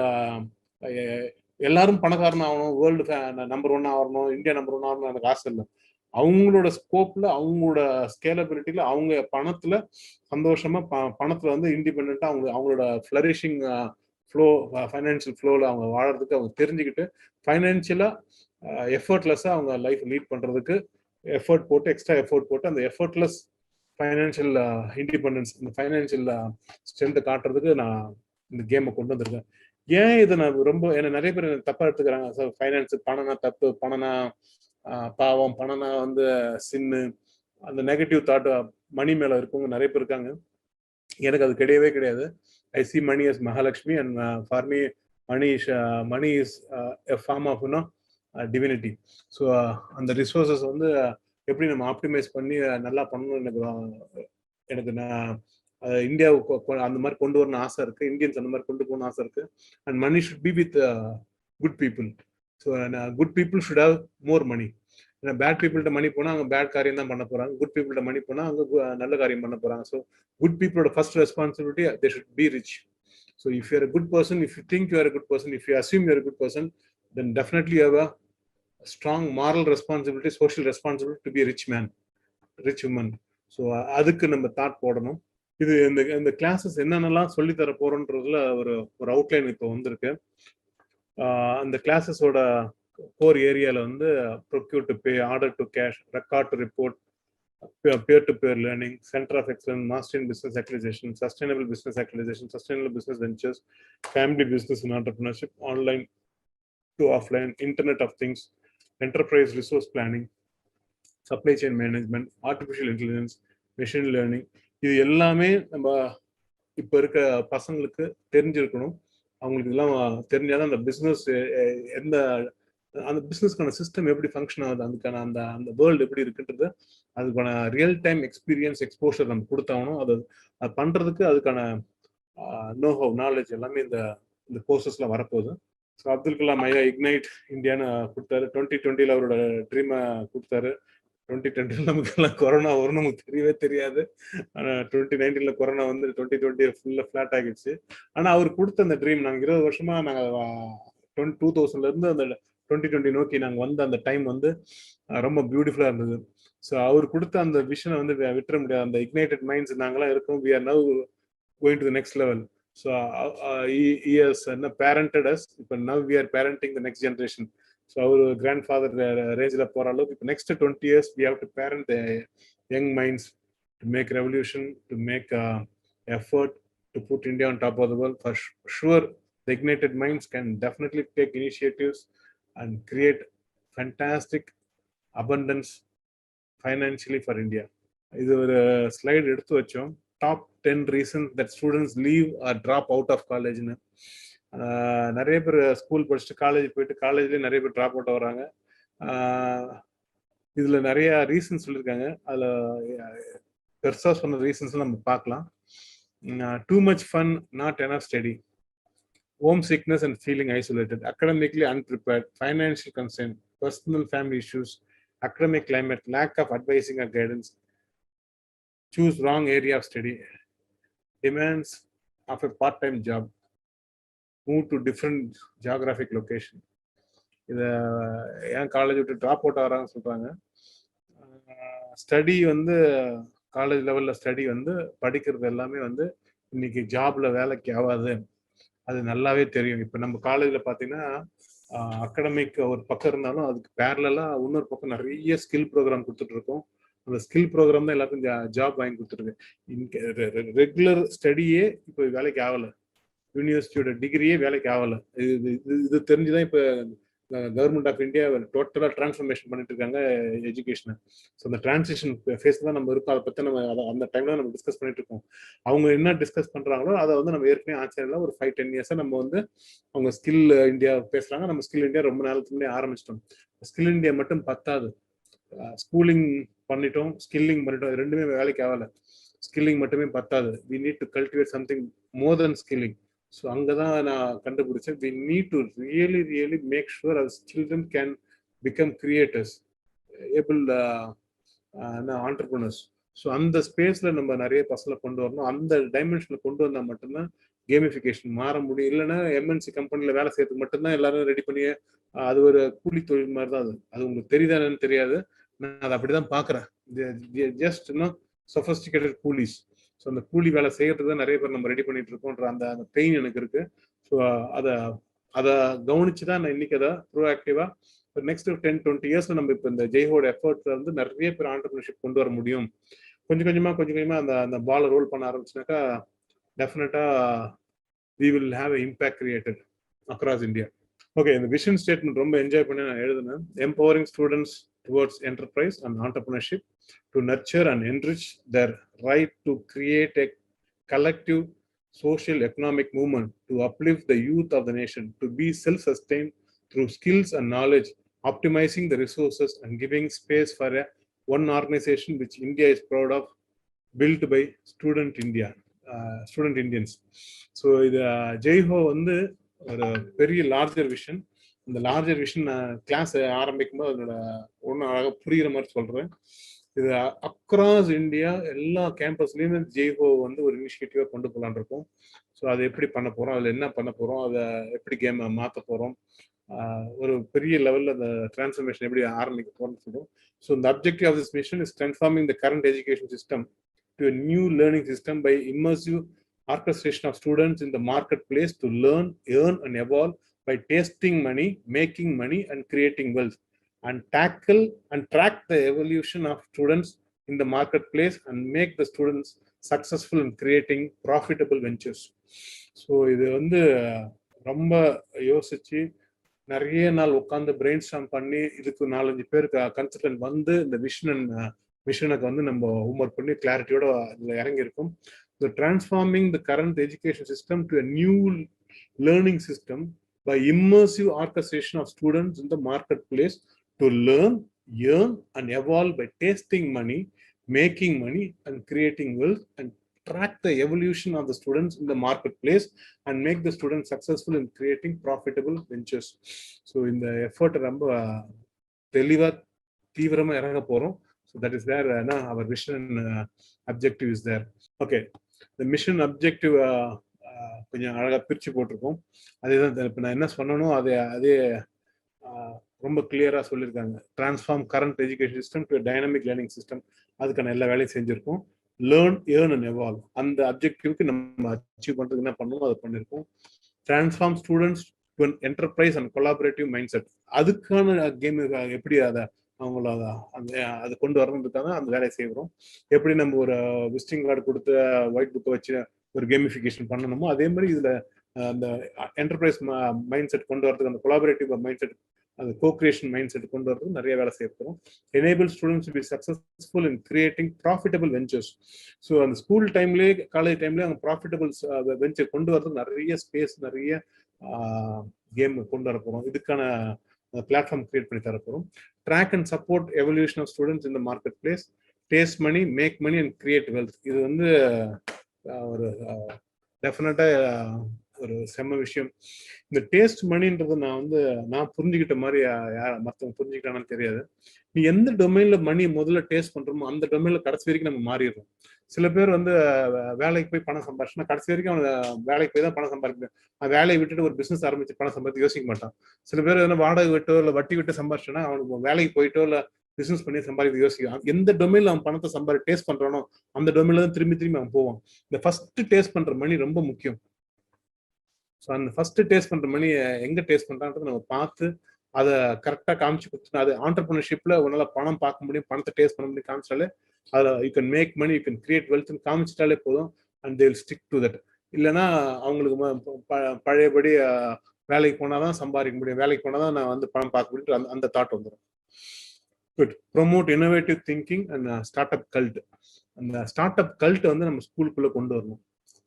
எல்லாரும் பணக்காரன் ஆகணும், வேர்ல்டு நம்பர் 1 ஆகணும், இந்தியா நம்பர் 1 ஆகணும் எனக்கு ஆசை இல்லை. அவங்களோட ஸ்கோப்ல, அவங்களோட ஸ்கேலபிலிட்டியில, அவங்க பணத்துல சந்தோஷமா பணத்துல வந்து இண்டிபெண்டா அவங்களோட ஃபிளரிஷிங் ஃப்ளோ, ஃபைனான்சியல் ஃப்ளோல அவங்க வாழறதுக்கு அவங்க தெரிஞ்சுக்கிட்டு ஃபைனான்சியலா எஃபர்ட்லெஸ்ஸா அவங்க லைஃப் லீட் பண்றதுக்கு எஃபர்ட் போட்டு, எக்ஸ்ட்ரா எஃபர்ட் போட்டு அந்த எஃபர்ட்லெஸ் ஃபைனான்சியல் இண்டிபெண்டன்ஸ், இந்த ஃபைனான்சியல் ஸ்ட்ரென்த்தை காட்டுறதுக்கு நான் இந்த கேமை கொண்டு வந்திருக்கேன். ஏன் இதை நான் ரொம்ப நிறைய பேர் தப்பா எடுத்துக்கிறாங்க. சார் ஃபைனான்ஸ் பணம்னா தப்பு, பணம்னா பாவம், பணம்னா வந்து சின்னு, அந்த நெகட்டிவ் தாட் மணி மேல இருக்கவங்க நிறைய பேர் இருக்காங்க. எனக்கு அது கிடையவே கிடையாது. I see money as Mahalakshmi, and for me money is a form of divinity. So அந்த ரிசோர்ஸஸ் வந்து எப்படி நம்ம ஆப்டிமைஸ் பண்ணி நல்லா பண்ணணும், எனக்கு நான் இந்தியாவுக்கு அந்த மாதிரி கொண்டு வரணும்னு ஆசை இருக்கு. இந்தியன்ஸ் அந்த மாதிரி கொண்டு போகணும்னு ஆசை இருக்கு. And money should be with good people. So good people should have more money. ஏன்னா பேட் பீப்புள்கிட்ட மணி போனால் அவங்க பேட் காரியம் தான் பண்ண போறாங்க, குட் பீப்புள்கிட்ட மணி போனால் அவங்க நல்ல காரியம் பண்ண போறாங்க. ஸோ குட் பீப்புளோட first responsibility, they should be rich. So if you are a good person, if you think you are a good person, if you assume you are a good person, then definitely you have a strong moral responsibility, social responsibility to be a rich man, rich woman. So அதுக்கு நம்ம தாட் போடணும். இது இந்த கிளாஸஸ் என்னென்னலாம் சொல்லி தர போறோன்றதுல ஒரு அவுட்லைன் இப்போ வந்திருக்கு. அந்த கிளாஸஸோட கோர் ஏரியால வந்து procure to pay, order to cash, record to report, peer to peer learning, center of excellence, master in business actualization, sustainable business actualization, sustainable business ventures, family business and entrepreneurship, online to offline, internet of things, enterprise resource planning, supply chain management, artificial intelligence, machine learning. இது எல்லாமே நம்ம இப்போ இருக்க பசங்களுக்கு தெரிஞ்சிருக்கணும். அவங்களுக்கு இதெல்லாம் தெரிஞ்சாதான் அந்த பிஸ்னஸ் எந்த அந்த பிஸ்னஸ்க்கான சிஸ்டம் எப்படி ஃபங்க்ஷன் ஆகுது, அதுக்கான அந்த வேர்ல்டு எப்படி இருக்குன்றது, அதுக்கான ரியல் டைம் எக்ஸ்பீரியன்ஸ் எக்ஸ்போஷர் நம்ம கொடுத்தாகணும். அது பண்ணுறதுக்கு அதுக்கான நோ-ஹவ், நாலேஜ் எல்லாமே இந்த கோர்சஸ்ல வரப்போகுது. ஸோ அப்துல் கலாம் ஐயா இக்னைட் இந்தியான்னு கொடுத்தாரு. 2020 அவரோட ட்ரீமை கொடுத்தாரு. 2020 நமக்கு கொரோனா வரும் நமக்கு தெரியவே தெரியாது. ஆனால் 2019 கொரோனா வந்து 2020 ஃபுல்லாக ஃபிளாட் ஆகிடுச்சு. ஆனால் அவர் கொடுத்த அந்த ட்ரீம் நாங்கள் 20 வருஷமா நாங்கள் 2000 இருந்து அந்த 2020 நோக்கி நாங்கள் வந்த அந்த டைம் வந்து ரொம்ப பியூட்டிஃபுல்லாக இருந்தது. ஸோ அவர் கொடுத்த அந்த விஷனை வந்து விட்டுற முடியாது. அந்த இக்னைட்டட் மைண்ட்ஸ் நாங்களாம் இருக்கோம். We are now going to the next level. So he has parented us. Now we are parenting the next generation. So our grandfather raised up for the next 20 years we have to parent the young minds to make revolution, to make effort to put India on top of the world. For sure the ignited minds can definitely take initiatives and create fantastic abundance financially for India. இது ஒரு ஸ்லைடு எடுத்து வச்சோம். Top 10 reasons that students leave or drop out of college. நிறைய பேர் ஸ்கூல் படிச்சுட்டு காலேஜ் போயிட்டு காலேஜ்லேயே நிறைய பேர் ட்ராப் அவுட் ஆகுறாங்க. இதுல நிறைய ரீசன்ஸ் சொல்லியிருக்காங்க. அதுல பெருசா சொன்ன ரீசன்ஸ் நம்ம பார்க்கலாம். Too much fun, not enough study, home sickness and feeling isolated, academically unprepared, financial constraint, personal family issues, academic climate, lack of advising or guidance, choose wrong area of study, demands of a part-time job, move to different geographic location. இதை ஏன் காலேஜ் விட்டு ட்ராப் அவுட் ஆகிறாங்கன்னு சொல்கிறாங்க. ஸ்டடி வந்து காலேஜ் லெவலில் ஸ்டடி வந்து படிக்கிறது எல்லாமே வந்து இன்னைக்கு ஜாப்ல வேலைக்கு ஆகாது. அது நல்லாவே தெரியும். இப்போ நம்ம காலேஜில் பார்த்தீங்கன்னா அகடமிக் ஒரு பக்கம் இருந்தாலும் அதுக்கு பேரலாக இன்னொரு பக்கம் நிறைய ஸ்கில் ப்ரோக்ராம் கொடுத்துட்டு இருக்கோம். அந்த ஸ்கில் ப்ரோக்ராம் தான் எல்லாருக்கும் ஜாப் வாங்கி கொடுத்துருக்கு. ரெகுலர் ஸ்டடியே இப்போ வேலைக்கு ஆகலை, யூனிவர்சிட்டியோட டிகிரியே வேலைக்கு ஆகலை. இது தெரிஞ்சுதான் இப்போ கவர்மெண்ட் ஆஃப் இந்தியா டோட்டலாக டிரான்ஸ்ஃபர்மேஷன் பண்ணிட்டு இருக்காங்க எஜுகேஷனை. ஸோ அந்த டிரான்சிஷன் ஃபேஸ் தான் நம்ம இருக்கோம். அதை பற்றி நம்ம அந்த டைம்ல நம்ம டிஸ்கஸ் பண்ணிட்டு இருக்கோம். அவங்க என்ன டிஸ்கஸ் பண்றாங்களோ அதை வந்து நம்ம ஏற்கனவே ஆச்சரியல ஒரு 5-10 இயர்ஸா நம்ம வந்து அவங்க ஸ்கில் இந்தியா பேசுறாங்க. நம்ம ஸ்கில் இந்தியா ரொம்ப நாளுக்கு முன்னே ஆரம்பிச்சிட்டோம். ஸ்கில் இந்தியா மட்டும் பத்தாது, ஸ்கூலிங் பண்ணிட்டோம், ஸ்கில்லிங் பண்ணிட்டோம், ரெண்டுமே வேலைக்கு ஆகலை. ஸ்கில்லிங் மட்டுமே பத்தாது, we need to cultivate something more then skilling. So அங்கதான் நான் கண்டுபிடிச்சேன், we need to really make sure our children can become creators, able entrepreneurs. So அந்த ஸ்பேஸ்ல நம்ம நிறைய பசங்களை கொண்டு வரணும். அந்த டைமென்ஷன்ல கொண்டு வந்தா மட்டும்தான் கேமிஃபிகேஷன் மாற முடியும். இல்லைன்னா எம்என்சி கம்பெனில வேலை செய்யறதுக்கு மட்டும்தான் எல்லாரும் ரெடி பண்ணி அது ஒரு கூலி தொழில் மாதிரி தான். அது உங்களுக்கு தெரியுதானு தெரியாது, நான் அதை அப்படிதான் பாக்குறேன். ஜஸ்ட் இன்னும் சொஃபஸ்டிகேட்டட் கூலிஸ். ஸோ அந்த கூலி வேலை செய்யறதுக்கு தான் நிறைய பேர் நம்ம ரெடி பண்ணிட்டு இருக்கோன்ற அந்த பெயின் எனக்கு இருக்கு. ஸோ அதை கவனிச்சுதான் நான் இன்னைக்கு அதை ப்ரோஆக்டிவா நெக்ஸ்ட் 10-20 இயர்ஸ்ல நம்ம இப்போ இந்த ஜெய்ஹோட எஃபர்ட்ல வந்து நிறைய பேர் ஆண்டர்பிரினர்ஷிப் கொண்டு வர முடியும். கொஞ்சம் கொஞ்சமா அந்த பாலை ரோல் பண்ண ஆரம்பிச்சுனாக்கா டெஃபினட்டா we will have an impact created across India. Okay, இந்த விஷன் ஸ்டேட்மெண்ட் ரொம்ப என்ஜாய் பண்ணி நான் எழுதினேன். empowering students towards enterprise and entrepreneurship to nurture and enrich their right to create a collective social economic movement to uplift the youth of the nation to be self-sustained through skills and knowledge, optimizing the resources and giving space for one organization which India is proud of, built by student Indians. So இது ஜெய்ஹோ வந்து ஒரு பெரிய லார்ஜர் விஷன். இந்த லார்ஜர் விஷன் கிளாஸ் ஆரம்பிக்கும்போது அதோட ஒன்றும் அழகாக புரிகிற மாதிரி சொல்றேன். இது அக்ராஸ் இந்தியா எல்லா கேம்பஸ்லயுமே ஜெய்ஹோ வந்து ஒரு இனிஷியேட்டிவா கொண்டு போகலான் இருக்கோம். ஸோ அதை எப்படி பண்ண போறோம், அதில் என்ன பண்ண போறோம், அதை எப்படி கேமை மாற்ற போறோம், ஒரு பெரிய லெவல்ல அந்த டிரான்ஸ்ஃபர்மேஷன் எப்படி ஆரம்பிக்க போறோம்னு சொல்லுவோம். ஸோ இந்த objective of this mission is transforming the current education system to a new learning system by immersive orchestration of students in the marketplace to learn, earn and evolve by tasting money, making money and creating wealth, and tackle and track the evolution of students in the marketplace and make the students successful in creating profitable ventures. So இது வந்து ரொம்ப யோசிச்சு நிறைய நாள் உட்காந்து பிரெயின் ஸ்டார்ம் பண்ணி இதுக்கு 4-5 பேருக்கு கன்சல்டன்ட் வந்து இந்த மிஷனுக்கு வந்து நம்ம ஹோம்ஒர்க் பண்ணி கிளாரிட்டியோட இதுல இறங்கியிருக்கோம். So transforming the current education system to a new learning system by immersive orchestration of students in the marketplace to learn, earn and evolve by tasting money, making money and creating wealth, and track the evolution of the students in the marketplace and make the students successful in creating profitable ventures. So in the effort ரொம்ப தெளிவா தீவிரமா இறங்க போறோம். So that is where our vision and objective is there. Okay, the mission objective கொஞ்சம் அழகா பிரிச்சு போட்டிருக்கோம். அதேதான் இப்ப நான் என்ன சொன்னனோ அதே ரொம்ப கிளியரா சொல்லியிருக்காங்க. Transform current education system to dynamic learning system. அதுக்கான எல்லா வேலையும் செஞ்சிருக்கோம். லேர்ன், ஏர்ன் அண்ட் எவால்வ், அந்த அப்ஜெக்டிவ்க்கு நம்ம அச்சீவ் பண்றதுக்கு என்ன பண்ணணுமோ அதை பண்ணிருக்கோம். Transform students to an enterprise and collaborative mindset. அதுக்கான கேம் எப்படி அதை அவங்கள அதை கொண்டு வரணுன்றதுக்காக அந்த வேலையை செய்கிறோம். எப்படி நம்ம ஒரு விசிட்டிங் கார்டு கொடுத்து ஒயிட் புக்கை வச்சு ஒரு கேமிஃபிகேஷன் பண்ணணுமோ அதே மாதிரி இதுல அந்த என்டர்பிரைஸ் மைண்ட் செட் கொண்டு வரதுக்கு, அந்த கொலாபரேட்டிவ் மைண்ட் செட், அந்த கோக்ரியேஷன் மைண்ட் செட் கொண்டு வரதுக்கு நிறைய வேலை செய்யறோம். Enable students to be successful in creating profitable ventures. So அந்த ஸ்கூல் டைம்லேயே காலேஜ் டைம்லேயே அவங்க ப்ராஃபிட்டபிள் வெஞ்சர் கொண்டு வரதுக்கு நிறைய ஸ்பேஸ், நிறைய கேம் கொண்டு வர போகிறோம். இதுக்கான பிளாட்ஃபார்ம் கிரியேட் பண்ணி தர போகிறோம். Track and support evolution of students in the marketplace. Taste money, make money and create wealth. இது வந்து ஒரு டெஃபினட்டா ஒரு செம்ம விஷயம். இந்த டேஸ்ட் மணின்றது நான் புரிஞ்சுக்கிட்ட மாதிரி மற்றவங்க புரிஞ்சுக்கிட்டானு தெரியாது. நீ எந்த டொமைன்ல மணி முதல்ல டேஸ்ட் பண்றோமோ அந்த டொமைன்ல கடைசி வரைக்கும் நம்ம மாறிடுறோம். சில பேர் வேலைக்கு போய் பணம் சம்பாதிச்சுன்னா கடைசி வரைக்கும் அவன் வேலைக்கு போய் தான் பணம் சம்பாதிக்கணும். வேலையை விட்டுட்டு ஒரு பிசினஸ் ஆரம்பிச்சு பணம் சம்பாதிக்க யோசிக்க மாட்டான். சில பேர் வாடகை விட்டோ இல்லை வட்டி விட்டு சம்பாதிச்சோன்னா அவனுக்கு வேலைக்கு போயிட்டோ இல்லை பிசினஸ் பண்ணி சம்பாதிக்க யோசிக்கலாம். எந்த டொமைன்ல அவன் பணத்தை டேஸ்ட் பண்றானோ அந்த டொமைன்ல தான் திரும்பி அவன் போவான். இந்த ஃபர்ஸ்ட் டேஸ்ட் பண்ற மணி ரொம்ப முக்கியம். ஸோ அந்த ஃபர்ஸ்ட் டேஸ்ட் பண்ற மணி எங்க டேஸ்ட் பண்றான்றது நம்ம பார்த்து அதை கரெக்டாக காமிச்சு கொடுத்துனா, அது ஆண்டர்பிரினர்ஷிப்ல உன்னால பணம் பார்க்க முடியும், பணத்தை டேஸ்ட் பண்ண முடியும் காமிச்சாலே அதில் you can make money, you can create வெல்த்னு காமிச்சிட்டாலே போதும். And they will stick to that. இல்லைன்னா அவங்களுக்கு பழையபடி வேலைக்கு போனாதான் சம்பாதிக்க முடியும், வேலைக்கு போனாதான் நான் பணம் பார்க்க முடியும், அந்த தாட் வந்துடும். Good. Promote innovative thinking and start up cult. அந்த ஸ்டார்ட் அப் கல்ட் நம்ம ஸ்கூலுக்குள்ள கொண்டு வரணும்.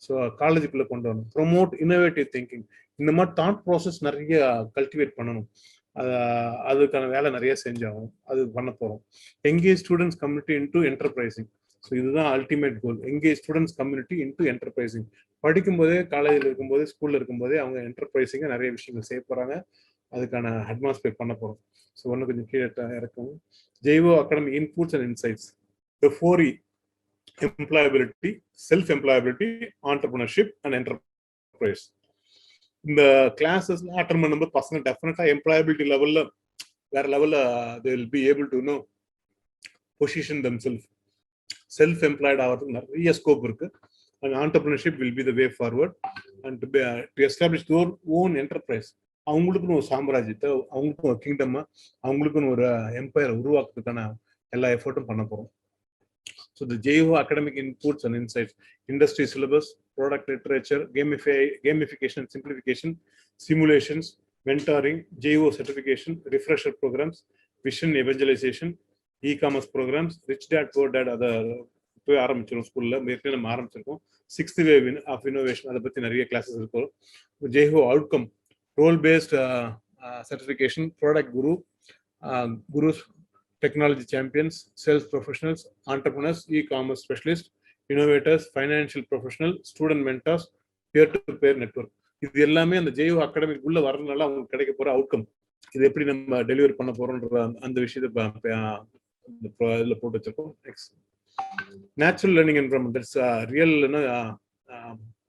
ஸோ காலேஜுக்குள்ள கொண்டு வரணும். Promote innovative thinking. இந்த மாதிரி தாட் ப்ராசஸ் நிறைய கல்டிவேட் பண்ணணும். அதுக்கான வேலை நிறைய செஞ்சாகும். அது பண்ண போறோம். Engage students community into enterprising. So இதுதான் ultimate goal. Engage students community into enterprising. படிக்கும்போதே, காலேஜில் இருக்கும்போதே, ஸ்கூல்ல இருக்கும்போதே அவங்க என்டர்பிரைசிங்க நிறைய விஷயங்கள் செய்ய போறாங்க. அதுக்கான அட்மாஸ்பியர் பண்ண போறோம். ஸோ ஒன்று கொஞ்சம் கீழே இறக்கும். Jaiho academy inputs and insights. The 4E: employability, self-employability, entrepreneurship and enterprise. இந்த கிளாஸஸ் அட்டெண்ட் பண்ணும்போது பசங்க டெஃபினட்டா எம்ப்ளாயபிலிட்டி லெவல்ல வேற லெவல்ல they will be able to know position themselves. Self employed ஆகிறதுக்கு நிறைய ஸ்கோப் இருக்கு. and entrepreneurship will be the way forward and to establish their own enterprise. அவங்களுக்குன்னு ஒரு சாம்ராஜ்யத்தை, அவங்களுக்கும் ஒரு கிங்டம், அவங்களுக்குன்னு ஒரு எம்பையர் உருவாக்குறதுக்கான எல்லா எஃபர்ட்டும் பண்ண போறோம். So the JEO academic inputs and insights, industry syllabus, product literature, gamification and simplification, simulations, mentoring, JEO certification, refresher programs, vision evangelization, e-commerce programs, rich dad poor dad. அதை போய் ஆரம்பிச்சிடும் ஸ்கூல்ல. ஏற்கனவே நம்ம ஆரம்பிச்சிருக்கோம். 6th wave of innovation, அதை பத்தி நிறைய கிளாஸஸ் இருக்கும். JEO outcome, role based certification, product guru, gurus, technology champions, sales professionals, entrepreneurs, e-commerce specialists, innovators, financial professionals, student mentors, peer-to-peer network. இது எல்லாமே அந்த JEO அகாடமிக் உள்ள வரதுனால அவங்களுக்கு கிடைக்க போற அவுட்கம். இது எப்படி நம்ம டெலிவரி பண்ண போறோம்ன்ற அந்த விஷயத்தை இதில் போட்டு வச்சிருக்கோம். Next, natural learning environment. That's real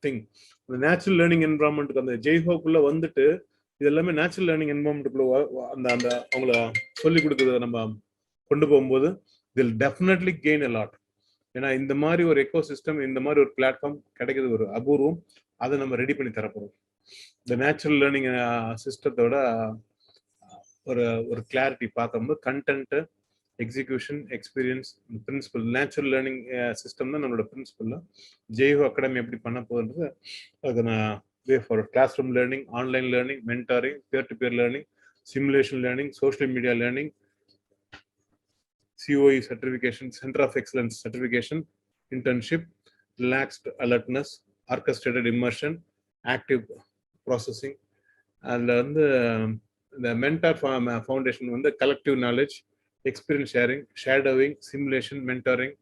thing. அந்த நேச்சுரல் லேர்னிங் என்விரான்மெண்ட்டுக்கு அந்த JEO-க்குள்ள வந்துட்டு இது எல்லாமே நேச்சுரல் லேர்னிங் என்விரான்மெண்ட்டுக்குள்ள அந்த அவங்கள சொல்லி கொடுக்குறத நம்ம கொண்டு போகும்போது தில் டெஃபினெட்லி கெயின் அ லாட். ஏன்னா இந்த மாதிரி ஒரு எக்கோ சிஸ்டம், இந்த மாதிரி ஒரு பிளாட்ஃபார்ம் கிடைக்கிறது ஒரு அபூர்வம். அதை நம்ம ரெடி பண்ணி தரப்போறோம். இந்த நேச்சுரல் லேர்னிங் சிஸ்டத்தோட ஒரு கிளாரிட்டி பார்க்கும்போது content, execution, experience, principle. Natural learning system தான் நம்மளோட பிரின்சிபல். JEO அகாடமி எப்படி பண்ண போகுதுன்றது அது நான் way for classroom learning, online learning, mentoring, peer to peer learning, simulation learning, social media learning, COE certification, Center of Excellence certification, internship, relaxed alertness, orchestrated immersion, active processing. And the mentor foundation collective knowledge, experience sharing, shadowing, simulation, mentoring,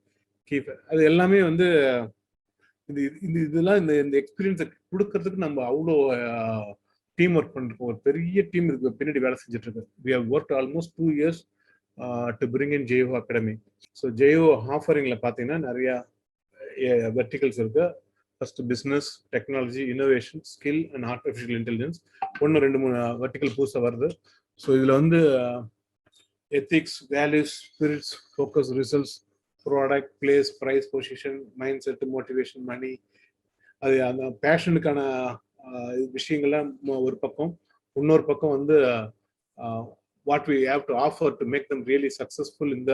அது எல்லாமே இதெல்லாம் இந்த எக்ஸ்பீரியன்ஸை கொடுக்கறதுக்கு நம்ம அவ்வளோ டீம் ஒர்க் பண்ணிருக்கோம். ஒரு பெரிய டீம் இருக்கு பின்னாடி வேலை செஞ்சுட்டு இருக்கு. we have worked almost 2 years to bring in JEO Academy. ஸோ JEO ஆஃபரிங்ல பார்த்தீங்கன்னா நிறைய வெர்டிகல்ஸ் இருக்கு. First business, technology, innovation, skill and artificial intelligence, 1-2-3 vertical புதுசாக வருது. ஸோ இதில் வந்து ethics, values, spirits, focus, results, product, place, price, position, mindset, motivation, money, அது அந்த பேஷனுக்கான விஷயங்கள்லாம் ஒரு பக்கம். இன்னொரு பக்கம் வந்து what we have to offer to make them really successful in the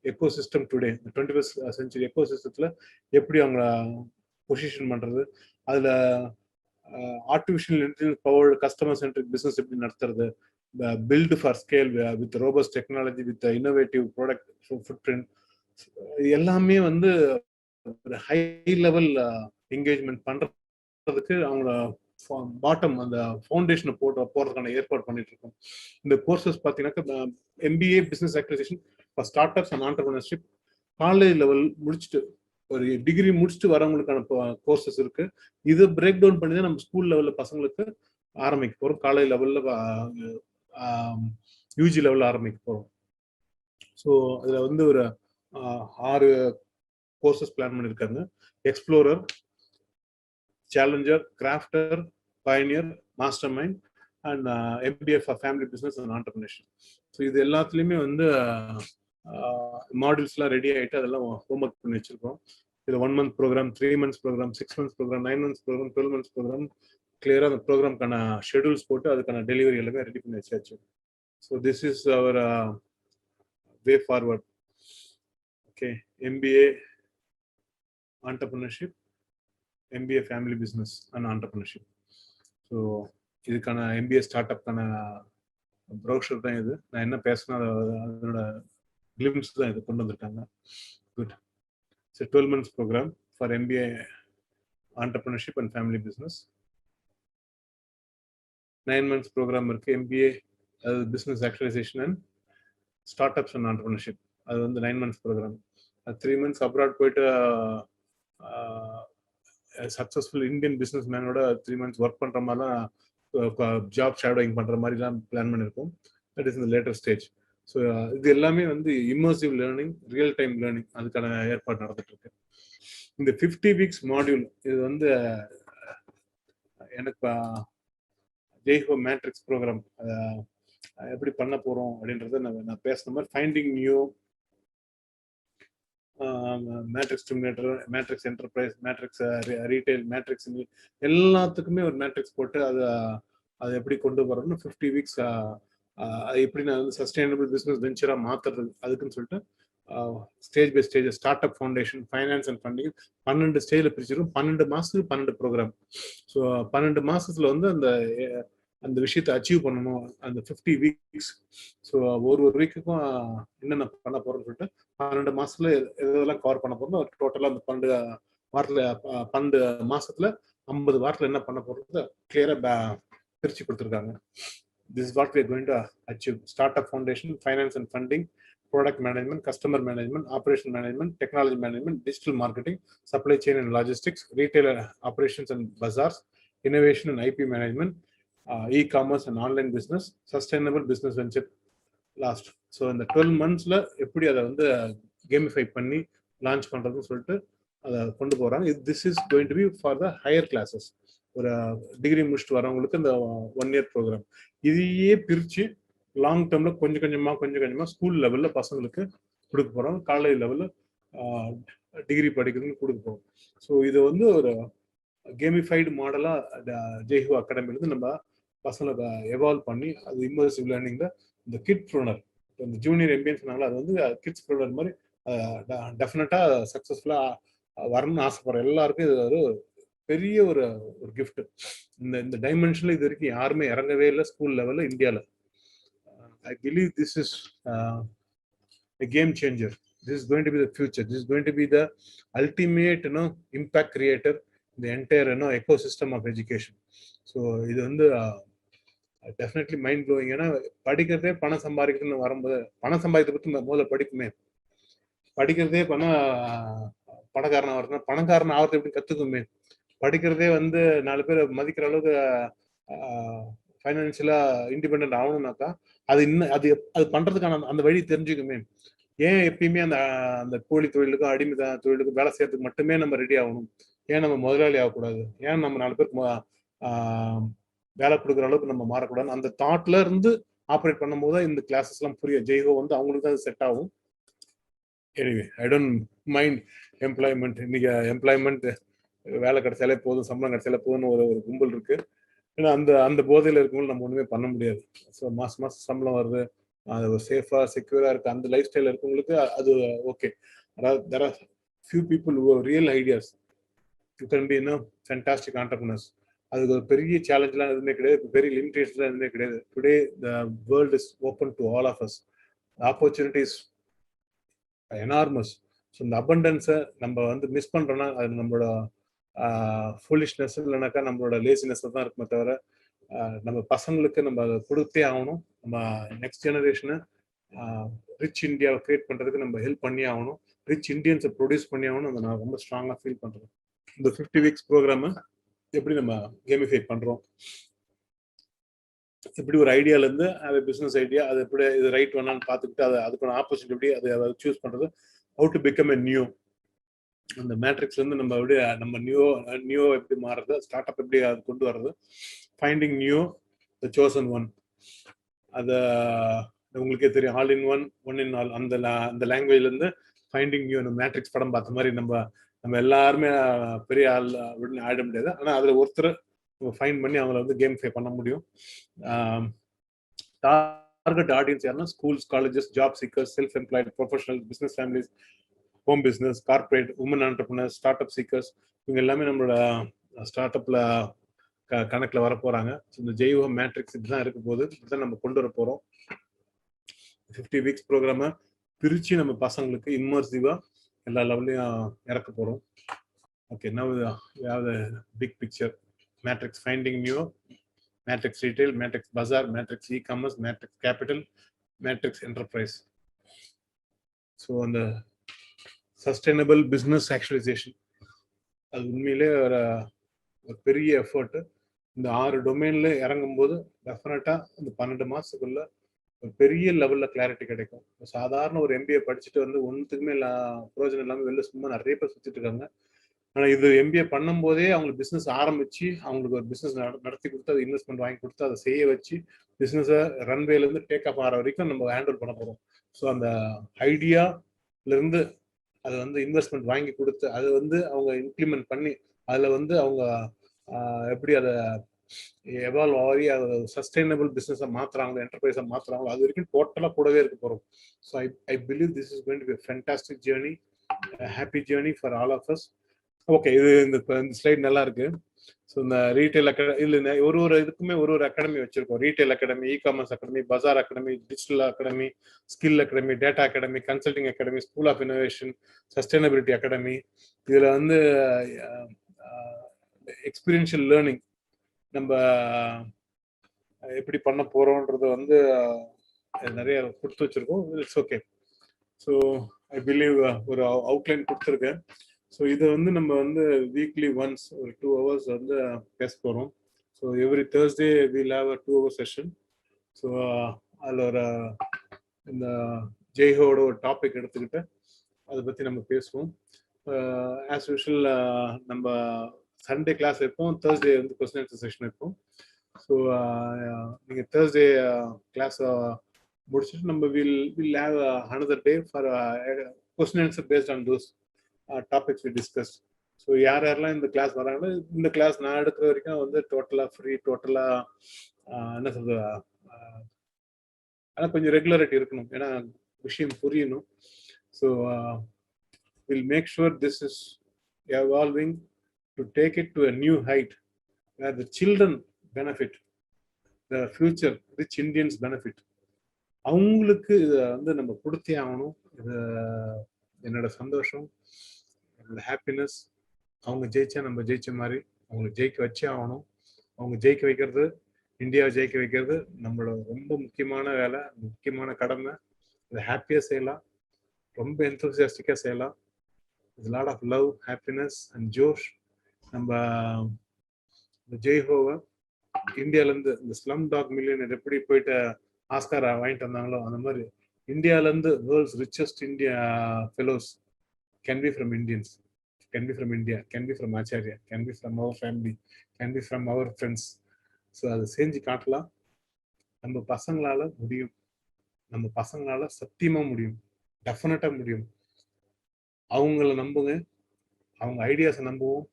ecosystem today. 21st century எக்கோசிஸ்டத்தில் எப்படி அவங்க பொசிஷன் பண்ணுறது, அதில் artificial intelligence power customer centric business எப்படி நடத்துறது, build for scale with robust technology, with the innovative product footprint, எல்லாமே வந்து ஹை லெவல் என்கேஜ்மெண்ட் பண்றதுக்கு அவங்க பாட்டம் அந்த ஃபவுண்டேஷனை போடுறதுக்கான ஏற்பாடு பண்ணிட்டு இருக்கோம். இந்த கோர்சஸ் பார்த்தீங்கன்னாக்கா MBA business acquisition for start ups and entrepreneurship, college level முடிச்சுட்டு ஒரு டிகிரி முடிச்சுட்டு வரவங்களுக்கான கோர்சஸ் இருக்கு. இதை பிரேக் டவுன் பண்ணி தான் நம்ம ஸ்கூல் லெவலில் பசங்களுக்கு ஆரம்பிக்க போகிறோம். காலேஜ் லெவலில் யூஜி லெவலில் ஆரம்பிக்க போகிறோம். ஸோ அதில் வந்து ஒரு 6 கோர்சஸ் பிளான் பண்ணியிருக்காங்க. Explorer, challenger, crafter, pioneer, master mind and MBA for family business and entrepreneurship. So இது எல்லாத்துலேயுமே வந்து மாடியூல்ஸ்லாம் ரெடி ஆகிட்டு அதெல்லாம் ஹோம் ஒர்க் பண்ணி வச்சிருக்கோம். இது 1 month programme, 3 months programme, 6 months programme, 9 months programme, 12 months programme, கிளியராக அந்த ப்ரோக்ராம்க்கான ஷெடியூல்ஸ் போட்டு அதுக்கான டெலிவரி எல்லாமே ரெடி பண்ணி வச்சாச்சு. So this is our way forward. Okay, MBA entrepreneurship, MBA family business and entrepreneurship. So இதுக்கான MBA ஸ்டார்ட் அப்கான ப்ரௌஷர் தான் இது. நான் என்ன பேசினா அதோட கிளிம்ஸ் தான் இது கொண்டு வந்திருக்காங்க. Good. It's 12 months programme for MBA entrepreneurship and family business. 9 months programme இருக்கு MBA business actualisation and startups and entrepreneurship. அது வந்து 9 months ப்ரோக்ராம். 3 months அப்ராட் போயிட்டு சக்ஸஸ்ஃபுல் இந்தியன் பிஸ்னஸ் மேனோட 3 months ஒர்க் பண்ணுற மாதிரிலாம் ஜாப் ஷேடோயிங் பண்ணுற மாதிரிலாம் பிளான் பண்ணியிருக்கோம். தட் இஸ் இந்த லேட்டர் ஸ்டேஜ். ஸோ இது எல்லாமே வந்து immersive learning, real time learning, அதுக்கான ஏற்பாடு நடந்துட்டு இருக்கு. இந்த 50 weeks மாடியூல் இது வந்து எனக்கு JEO மேட்ரிக்ஸ் ப்ரோக்ராம் எப்படி பண்ண போகிறோம் அப்படின்றத நான் பேசுன மாதிரி finding new, matrix dominator, matrix enterprise, matrix retail, matrix எல்லாத்துக்குமே ஒரு மேட்ரிக்ஸ் போட்டு அதை எப்படி கொண்டு போகிறோம்னு 50 weeks அது எப்படி நான் வந்து சஸ்டைனபிள் பிஸ்னஸ் வெஞ்சராக மாற்றுறது அதுக்குன்னு சொல்லிட்டு stage by stage startup foundation, finance and funding 12 ஸ்டேஜில் பிரிச்சிடும். 12 மாதத்துக்கு 12 ப்ரோக்ராம். ஸோ 12 மாதத்துல வந்து அந்த விஷயத்தை அச்சீவ் பண்ணணும் அந்த 50 weeks. ஸோ ஒரு வீக்குக்கும் என்னென்ன பண்ண போறோம்னு சொல்லிட்டு 12 மாசத்துல எதெல்லாம் கவர் பண்ண போறோம், டோட்டலாக அந்த 12 மாசத்துல 50 வாரத்தில் என்ன பண்ண போறது கிளியரா பிரிச்சு கொடுத்துருக்காங்க. This is what we are going to achieve. Startup foundation, finance and funding, product management, customer management, operation management, technology management, digital marketing, supply chain and logistics, retailer operations and bazaars, innovation and IP management, e-commerce and online business, sustainable business venture last. So in the 12 monthsல எப்படி அதை வந்து கேமிஃபை பண்ணி லான்ச் பண்றதுன்னு சொல்லிட்டு அதை கொண்டு போறாங்க. This is going to be for the higher classes. ஒரு டிகிரி முடிச்சுட்டு வரவங்களுக்கு இந்த 1 year ப்ரோக்ராம். இதையே பிரிச்சு லாங் டேர்ம்ல கொஞ்சம் கொஞ்சமா ஸ்கூல் லெவல்ல பசங்களுக்கு கொடுக்க போறோம், காலேஜ் லெவல்ல டிகிரி படிக்கிறதுன்னு கொடுக்க போறோம். ஸோ இது வந்து ஒரு கேமிஃபைடு மாடலா JEO அகாடமிலேருந்து நம்ம பசங்களை எவால்வ் பண்ணி அது இம்மர்சிவ் லேர்னிங்ல இந்த கிட் ப்ரோனர், இந்த ஜூனியர் MBA சொன்னாங்களா, அது வந்து கிட்ஸ் ப்ரோனர் மாதிரி டெஃபினட்டா சக்சஸ்ஃபுல்லா வரணும்னு ஆசைப்படுற எல்லாருக்கும் இது ஒரு பெரிய ஒரு கிஃப்ட். இந்த டைமென்ஷன்ல இது வரைக்கும் யாருமே இறங்கவே இல்லை ஸ்கூல் லெவல்ல இந்தியாவில். I believe this is a game changer. This is going to be the future. This is going to be the ultimate, impact creator in the entire, ecosystem of education. So இது வந்து definitely mind blowing. ஏன்னா படிக்கிறதே பணம் சம்பாதிக்கிறதுன்னு வரும்போது பணம் சம்பாதிக்கிறத பற்றி முதல்ல படிக்குமே, படிக்கிறதே பணக்காரன் ஆகிறதுனா பணக்காரன் ஆகிறது எப்படி கத்துக்குமே. படிக்கிறதே வந்து 4 பேர் மதிக்கிற அளவுக்கு ஃபைனான்சியலா இண்டிபெண்டன்ட் ஆகணும்னாக்கா அது இன்னும் அது அது பண்றதுக்கான அந்த வழி தெரிஞ்சுக்குமே. ஏன் எப்பயுமே அந்த அந்த கூலி தொழிலுக்கும் அடிமை தொழிலுக்கும் வேலை செய்யறதுக்கு மட்டுமே நம்ம ரெடி ஆகணும்? ஏன் நம்ம முதலாளி ஆகக்கூடாது? ஏன் நம்ம 4 பேருக்கு வேலை கொடுக்குற அளவுக்கு நம்ம மாறக்கூடாது? அந்த தாட்ல இருந்து ஆப்ரேட் பண்ணும்போது தான் இந்த கிளாஸஸ் எல்லாம் புரியும். ஜெய்ஹோ வந்து அவங்களுக்கு தான் செட் ஆகும். Anyway I don't mind employment. இன்னைக்கு எம்ப்ளாய்மெண்ட் வேலை கிடைச்சாலே போதும், சம்பளம் கிடைச்சாலே போதும்னு ஒரு கும்பல் இருக்கு. ஏன்னா அந்த அந்த போதையில இருக்கும்போது நம்ம ஒண்ணுமே பண்ண முடியாது. ஸோ மாசம் மாசம் சம்பளம் வருது, அது ஒரு சேஃபா செக்யூரா இருக்கு, அந்த லைஃப் ஸ்டைல் இருக்கவங்களுக்கு அது ஓகே. அதாவது there are few people who have real ideas. You can be fantastic entrepreneurs. அதுக்கு ஒரு பெரிய சேலஞ்ச்லாம் எதுவுமே கிடையாது, பெரிய லிமிடேஷன்லாம் எதுவுமே கிடையாது. Today the world is open to all of us. Opportunities enormous. So இந்த அபண்டன்ஸை நம்ம வந்து மிஸ் பண்றோம்னா அது நம்மளோட ஃபுல்லிஷ்னஸ் இல்லைனாக்கா நம்மளோட லேசினஸ் தான் இருக்குமே தவிர நம்ம பசங்களுக்கு நம்ம அதை கொடுத்தே ஆகணும். நம்ம நெக்ஸ்ட் ஜெனரேஷனை ரிச் இந்தியாவை கிரியேட் பண்றதுக்கு நம்ம ஹெல்ப் பண்ணி ஆகணும். ரிச் இந்தியன்ஸை ப்ரொடியூஸ் பண்ணி ஆகணும். அதை நான் ரொம்ப ஸ்ட்ராங்காக ஃபீல் பண்றேன். இந்த 50 வீக்ஸ் ப்ரோக்ராமை எப்படி நம்ம கேமிஃபை பண்றோம், எப்படி ஒரு ஐடியால இருந்து அது பிசினஸ் ஐடியா அது எப்படி இது ரைட் வேணான்னு பார்த்துக்கிட்டு அதை அதுக்கான ஆப்பர்ச்சுனிட்டி எப்படி அதை சூஸ் பண்றது, how to become a new. அந்த மேட்ரிக்ஸ்ல இருந்து நம்ம எப்படி நம்ம நியூ எப்படி மாறுறது, ஸ்டார்ட் அப் எப்படி அது கொண்டு வர்றது, finding new the chosen one. அத உங்களுக்கே தெரியும், all in one in all. அந்த லாங்குவேஜ்ல இருந்து ஃபைண்டிங் நியூ. மேட்ரிக்ஸ் படம் பார்த்த மாதிரி நம்ம எல்லாருமே பெரிய ஆள் அப்படின்னு ஆயிட முடியாது. ஆனா அதுல ஒருத்தர் ஃபைண்ட் பண்ணி அவங்களை வந்து கேமிஃபை பண்ண முடியும். டார்கெட் ஆடியன்ஸ் யாருன்னா schools, colleges, job seekers, self employed, professional, business families, home business, corporate, woman entrepreneurs, startup seekers. இவங்க எல்லாமே நம்மளோட ஸ்டார்ட் அப்ல கணக்கில் வர போறாங்க. இந்த ஜெய்ஹோ மேட்ரிக்ஸ் இப்படிதான் இருக்க போது, இப்படிதான் நம்ம கொண்டு வர போறோம். 50 வீக்ஸ் ப்ரோக்ராமை பிரிச்சு நம்ம பசங்களுக்கு இம்மர்சிவா எல்லா லெவல்லையும் இறக்க போறோம். Okay, now we have the big picture. Matrix finding new, matrix retail, matrix bazaar, matrix e-commerce, matrix capital, matrix enterprise. So அந்த சஸ்டைனபிள் பிஸ்னஸ் ஆக்சுவலைசேஷன் அது உண்மையிலே ஒரு பெரிய எஃபர்ட். இந்த 6 டொமைன்ல இறங்கும் போது டெஃபினட்டா இந்த 12 மாசத்துக்குள்ள ஒரு பெரிய லெவல்ல கிளாரிட்டி கிடைக்கும். சாதாரண ஒரு MBA படிச்சுட்டு வந்து ஒன்றுத்துக்குமே பிரயோஜனம் இல்லாமல் வெளில சும்மா நிறைய பேர் சுத்திட்டு இருக்காங்க. ஆனா இது MBA பண்ணும் போதே அவங்களுக்கு பிசினஸ் ஆரம்பிச்சு அவங்களுக்கு ஒரு பிசினஸ் நடத்தி கொடுத்து அதை இன்வெஸ்ட்மெண்ட் வாங்கி கொடுத்து அதை செய்ய வச்சு பிசினஸை ரன்வேல இருந்து டேக் ஆஃப் ஆகிற வரைக்கும் நம்ம ஹேண்டில் பண்ண போறோம். ஸோ அந்த ஐடியால இருந்து அதை வந்து இன்வெஸ்ட்மெண்ட் வாங்கி கொடுத்து அதை வந்து அவங்க இம்ப்ளிமெண்ட் பண்ணி அதுல வந்து அவங்க எப்படி அதை எவால்வ் ஆகி அதை சஸ்டைனபிள் பிசினஸை மாத்துறாங்களோ, என்டர்பிரைஸை மாத்துறாங்களோ, அது வரைக்கும் டோட்டலா கூடவே இருக்க போறோம். So I believe this is going to be a fantastic journey, a happy journey for all of us. Okay, இது இந்த ஸ்லைட் நல்லா இருக்கு. ஸோ இந்த ரீட்டைல் இதுல ஒரு இதுக்குமே ஒரு அகாடமி வச்சிருக்கோம். Retail academy, e-commerce academy, bazaar academy, digital academy, skill academy, data academy, consulting academy, school of innovation, sustainability academy. இதுல வந்து எக்ஸ்பீரியன்ஷியல் லேர்னிங் நம்ம எப்படி பண்ண போறோம்ன்றது வந்து நிறைய கொடுத்து வச்சிருக்கோம். It's okay. So I believe ஒரு அவுட்லைன் கொடுத்துருக்கேன். ஸோ இதை வந்து நம்ம வந்து வீக்லி ஒன்ஸ் ஒரு 2 hours வந்து பேச போகிறோம். So every Thursday we'll have a 2 hour session. So அதில் ஒரு இந்த ஜெய்ஹோட ஒரு டாபிக் எடுத்துக்கிட்டு அதை பற்றி நம்ம பேசுவோம். ஆஸ் யூஷுவல் நம்ம சண்டே கிளாஸ் வைப்போம், தேர்ஸ்டே வந்து கொஸ்டின் ஆன்சர் செஷன் வைப்போம். ஸோ நீங்கள் தேர்ஸ்டே கிளாஸ் முடிச்சுட்டு நம்ம will have another day for question answer based on those topics we discuss. So யாரெல்லாம் இந்த கிளாஸ் வராங்களோ, இந்த கிளாஸ் நான் எடுக்கிற வரைக்கும் வந்து டோட்டலாக ஃப்ரீ, டோட்டலாக என்ன சொல்றது, ஆனால் கொஞ்சம் ரெகுலரிட்டி இருக்கணும், ஏன்னா விஷயம் புரியணும். So will make sure this is evolving to take it to a new height where the children benefit, the future rich Indians benefit. அவங்களுக்கு இதை வந்து நம்ம கொடுத்தே ஆகணும். இது என்னோட சந்தோஷம், என்னோட ஹாப்பினஸ். அவங்க ஜெயிச்சா நம்ம ஜெயிச்ச மாதிரி, அவங்களை ஜெயிக்க வச்சே ஆகணும். அவங்க ஜெயிக்க வைக்கிறது, இந்தியாவை ஜெயிக்க வைக்கிறது நம்மளோட ரொம்ப முக்கியமான வேலை, முக்கியமான கடமை. இதை ஹாப்பியாக செய்யலாம், ரொம்ப என்தூசியாஸ்டிக்காக செய்யலாம். there's a lot of love, happiness, and josh. நம்ம இந்த ஜெய்ஹோவை இந்தியாவிலேருந்து இந்த ஸ்லம் டாக் மில்லியனர் எப்படி போயிட்டு ஆஸ்கார் வாங்கிட்டு வந்தாங்களோ அந்த மாதிரி இந்தியாவிலேருந்து world's richest India fellows can be from Indians, can be from India, can be from Acharya, can be from our family, can be from our friends. So அதை செஞ்சு காட்டலாம். நம்ம பசங்களால முடியும், நம்ம பசங்களால சத்தியமா முடியும், டெஃபினட்டா முடியும். அவங்கள நம்புங்க, அவங்க ஐடியாஸை நம்புவோம்.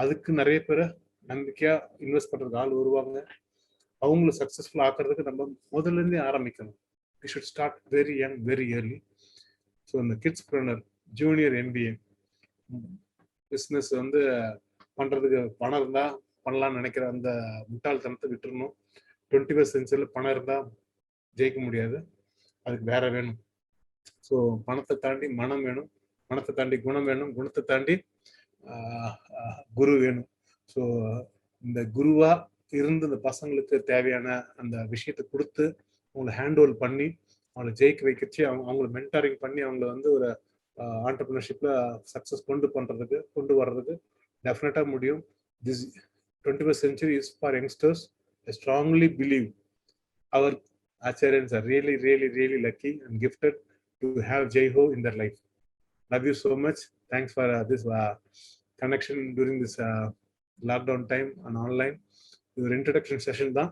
அதுக்கு நிறைய பேரை நம்பிக்கையா இன்வெஸ்ட் பண்றதுக்கு ஆள் வருவாங்க. அவங்கள சக்சஸ்ஃபுல் ஆக்குறதுக்கு நம்ம முதல்ல இருந்தே ஆரம்பிக்கணும். We should start very young, very early. So இந்த kidspreneur, junior MBA business பண்றதுக்கு பணம் இருந்தா பண்ணலாம்னு நினைக்கிற அந்த முட்டாள்தனத்தை விட்டுறணும். 21st century பணம் இருந்தா ஜெயிக்க முடியாது, அதுக்கு வேற வேணும். ஸோ பணத்தை தாண்டி மனம் வேணும், மனத்தை தாண்டி குணம் வேணும், குணத்தை தாண்டி குரு வேணும். ஸோ இந்த குருவா இருந்து இந்த பசங்களுக்கு தேவையான அந்த விஷயத்தை கொடுத்து அவங்களை ஹேண்ட் ஓவர் பண்ணி அவங்களை ஜெயிக்க வைக்கச்சு, அவங்கள மென்டாரிங் பண்ணி அவங்கள ஒரு ஆண்டர்பிரினர்ஷிப்ல சக்சஸ் கொண்டு வர்றதுக்கு டெஃபினட்டா முடியும். This 21st century is for youngsters. I strongly believe our Acharyans are really, really, really lucky and gifted to have Jaiho in their life. Love you so much. Thanks for this connection during this lockdown time and online. Your introduction session தான்.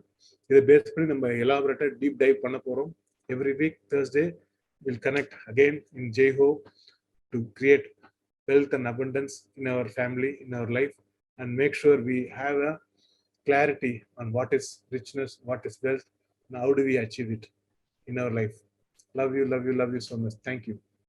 இதை பேஸ் பண்ணி நம்ம எலாபரேட்டா டீப் டைவ் பண்ண போறோம். Every week Thursday we'll connect again in Jaiho to create wealth and abundance in our family, in our life, and make sure we have a clarity on what is richness, what is wealth, and how do we achieve it in our life. Love you, love you, love you so much. Thank you.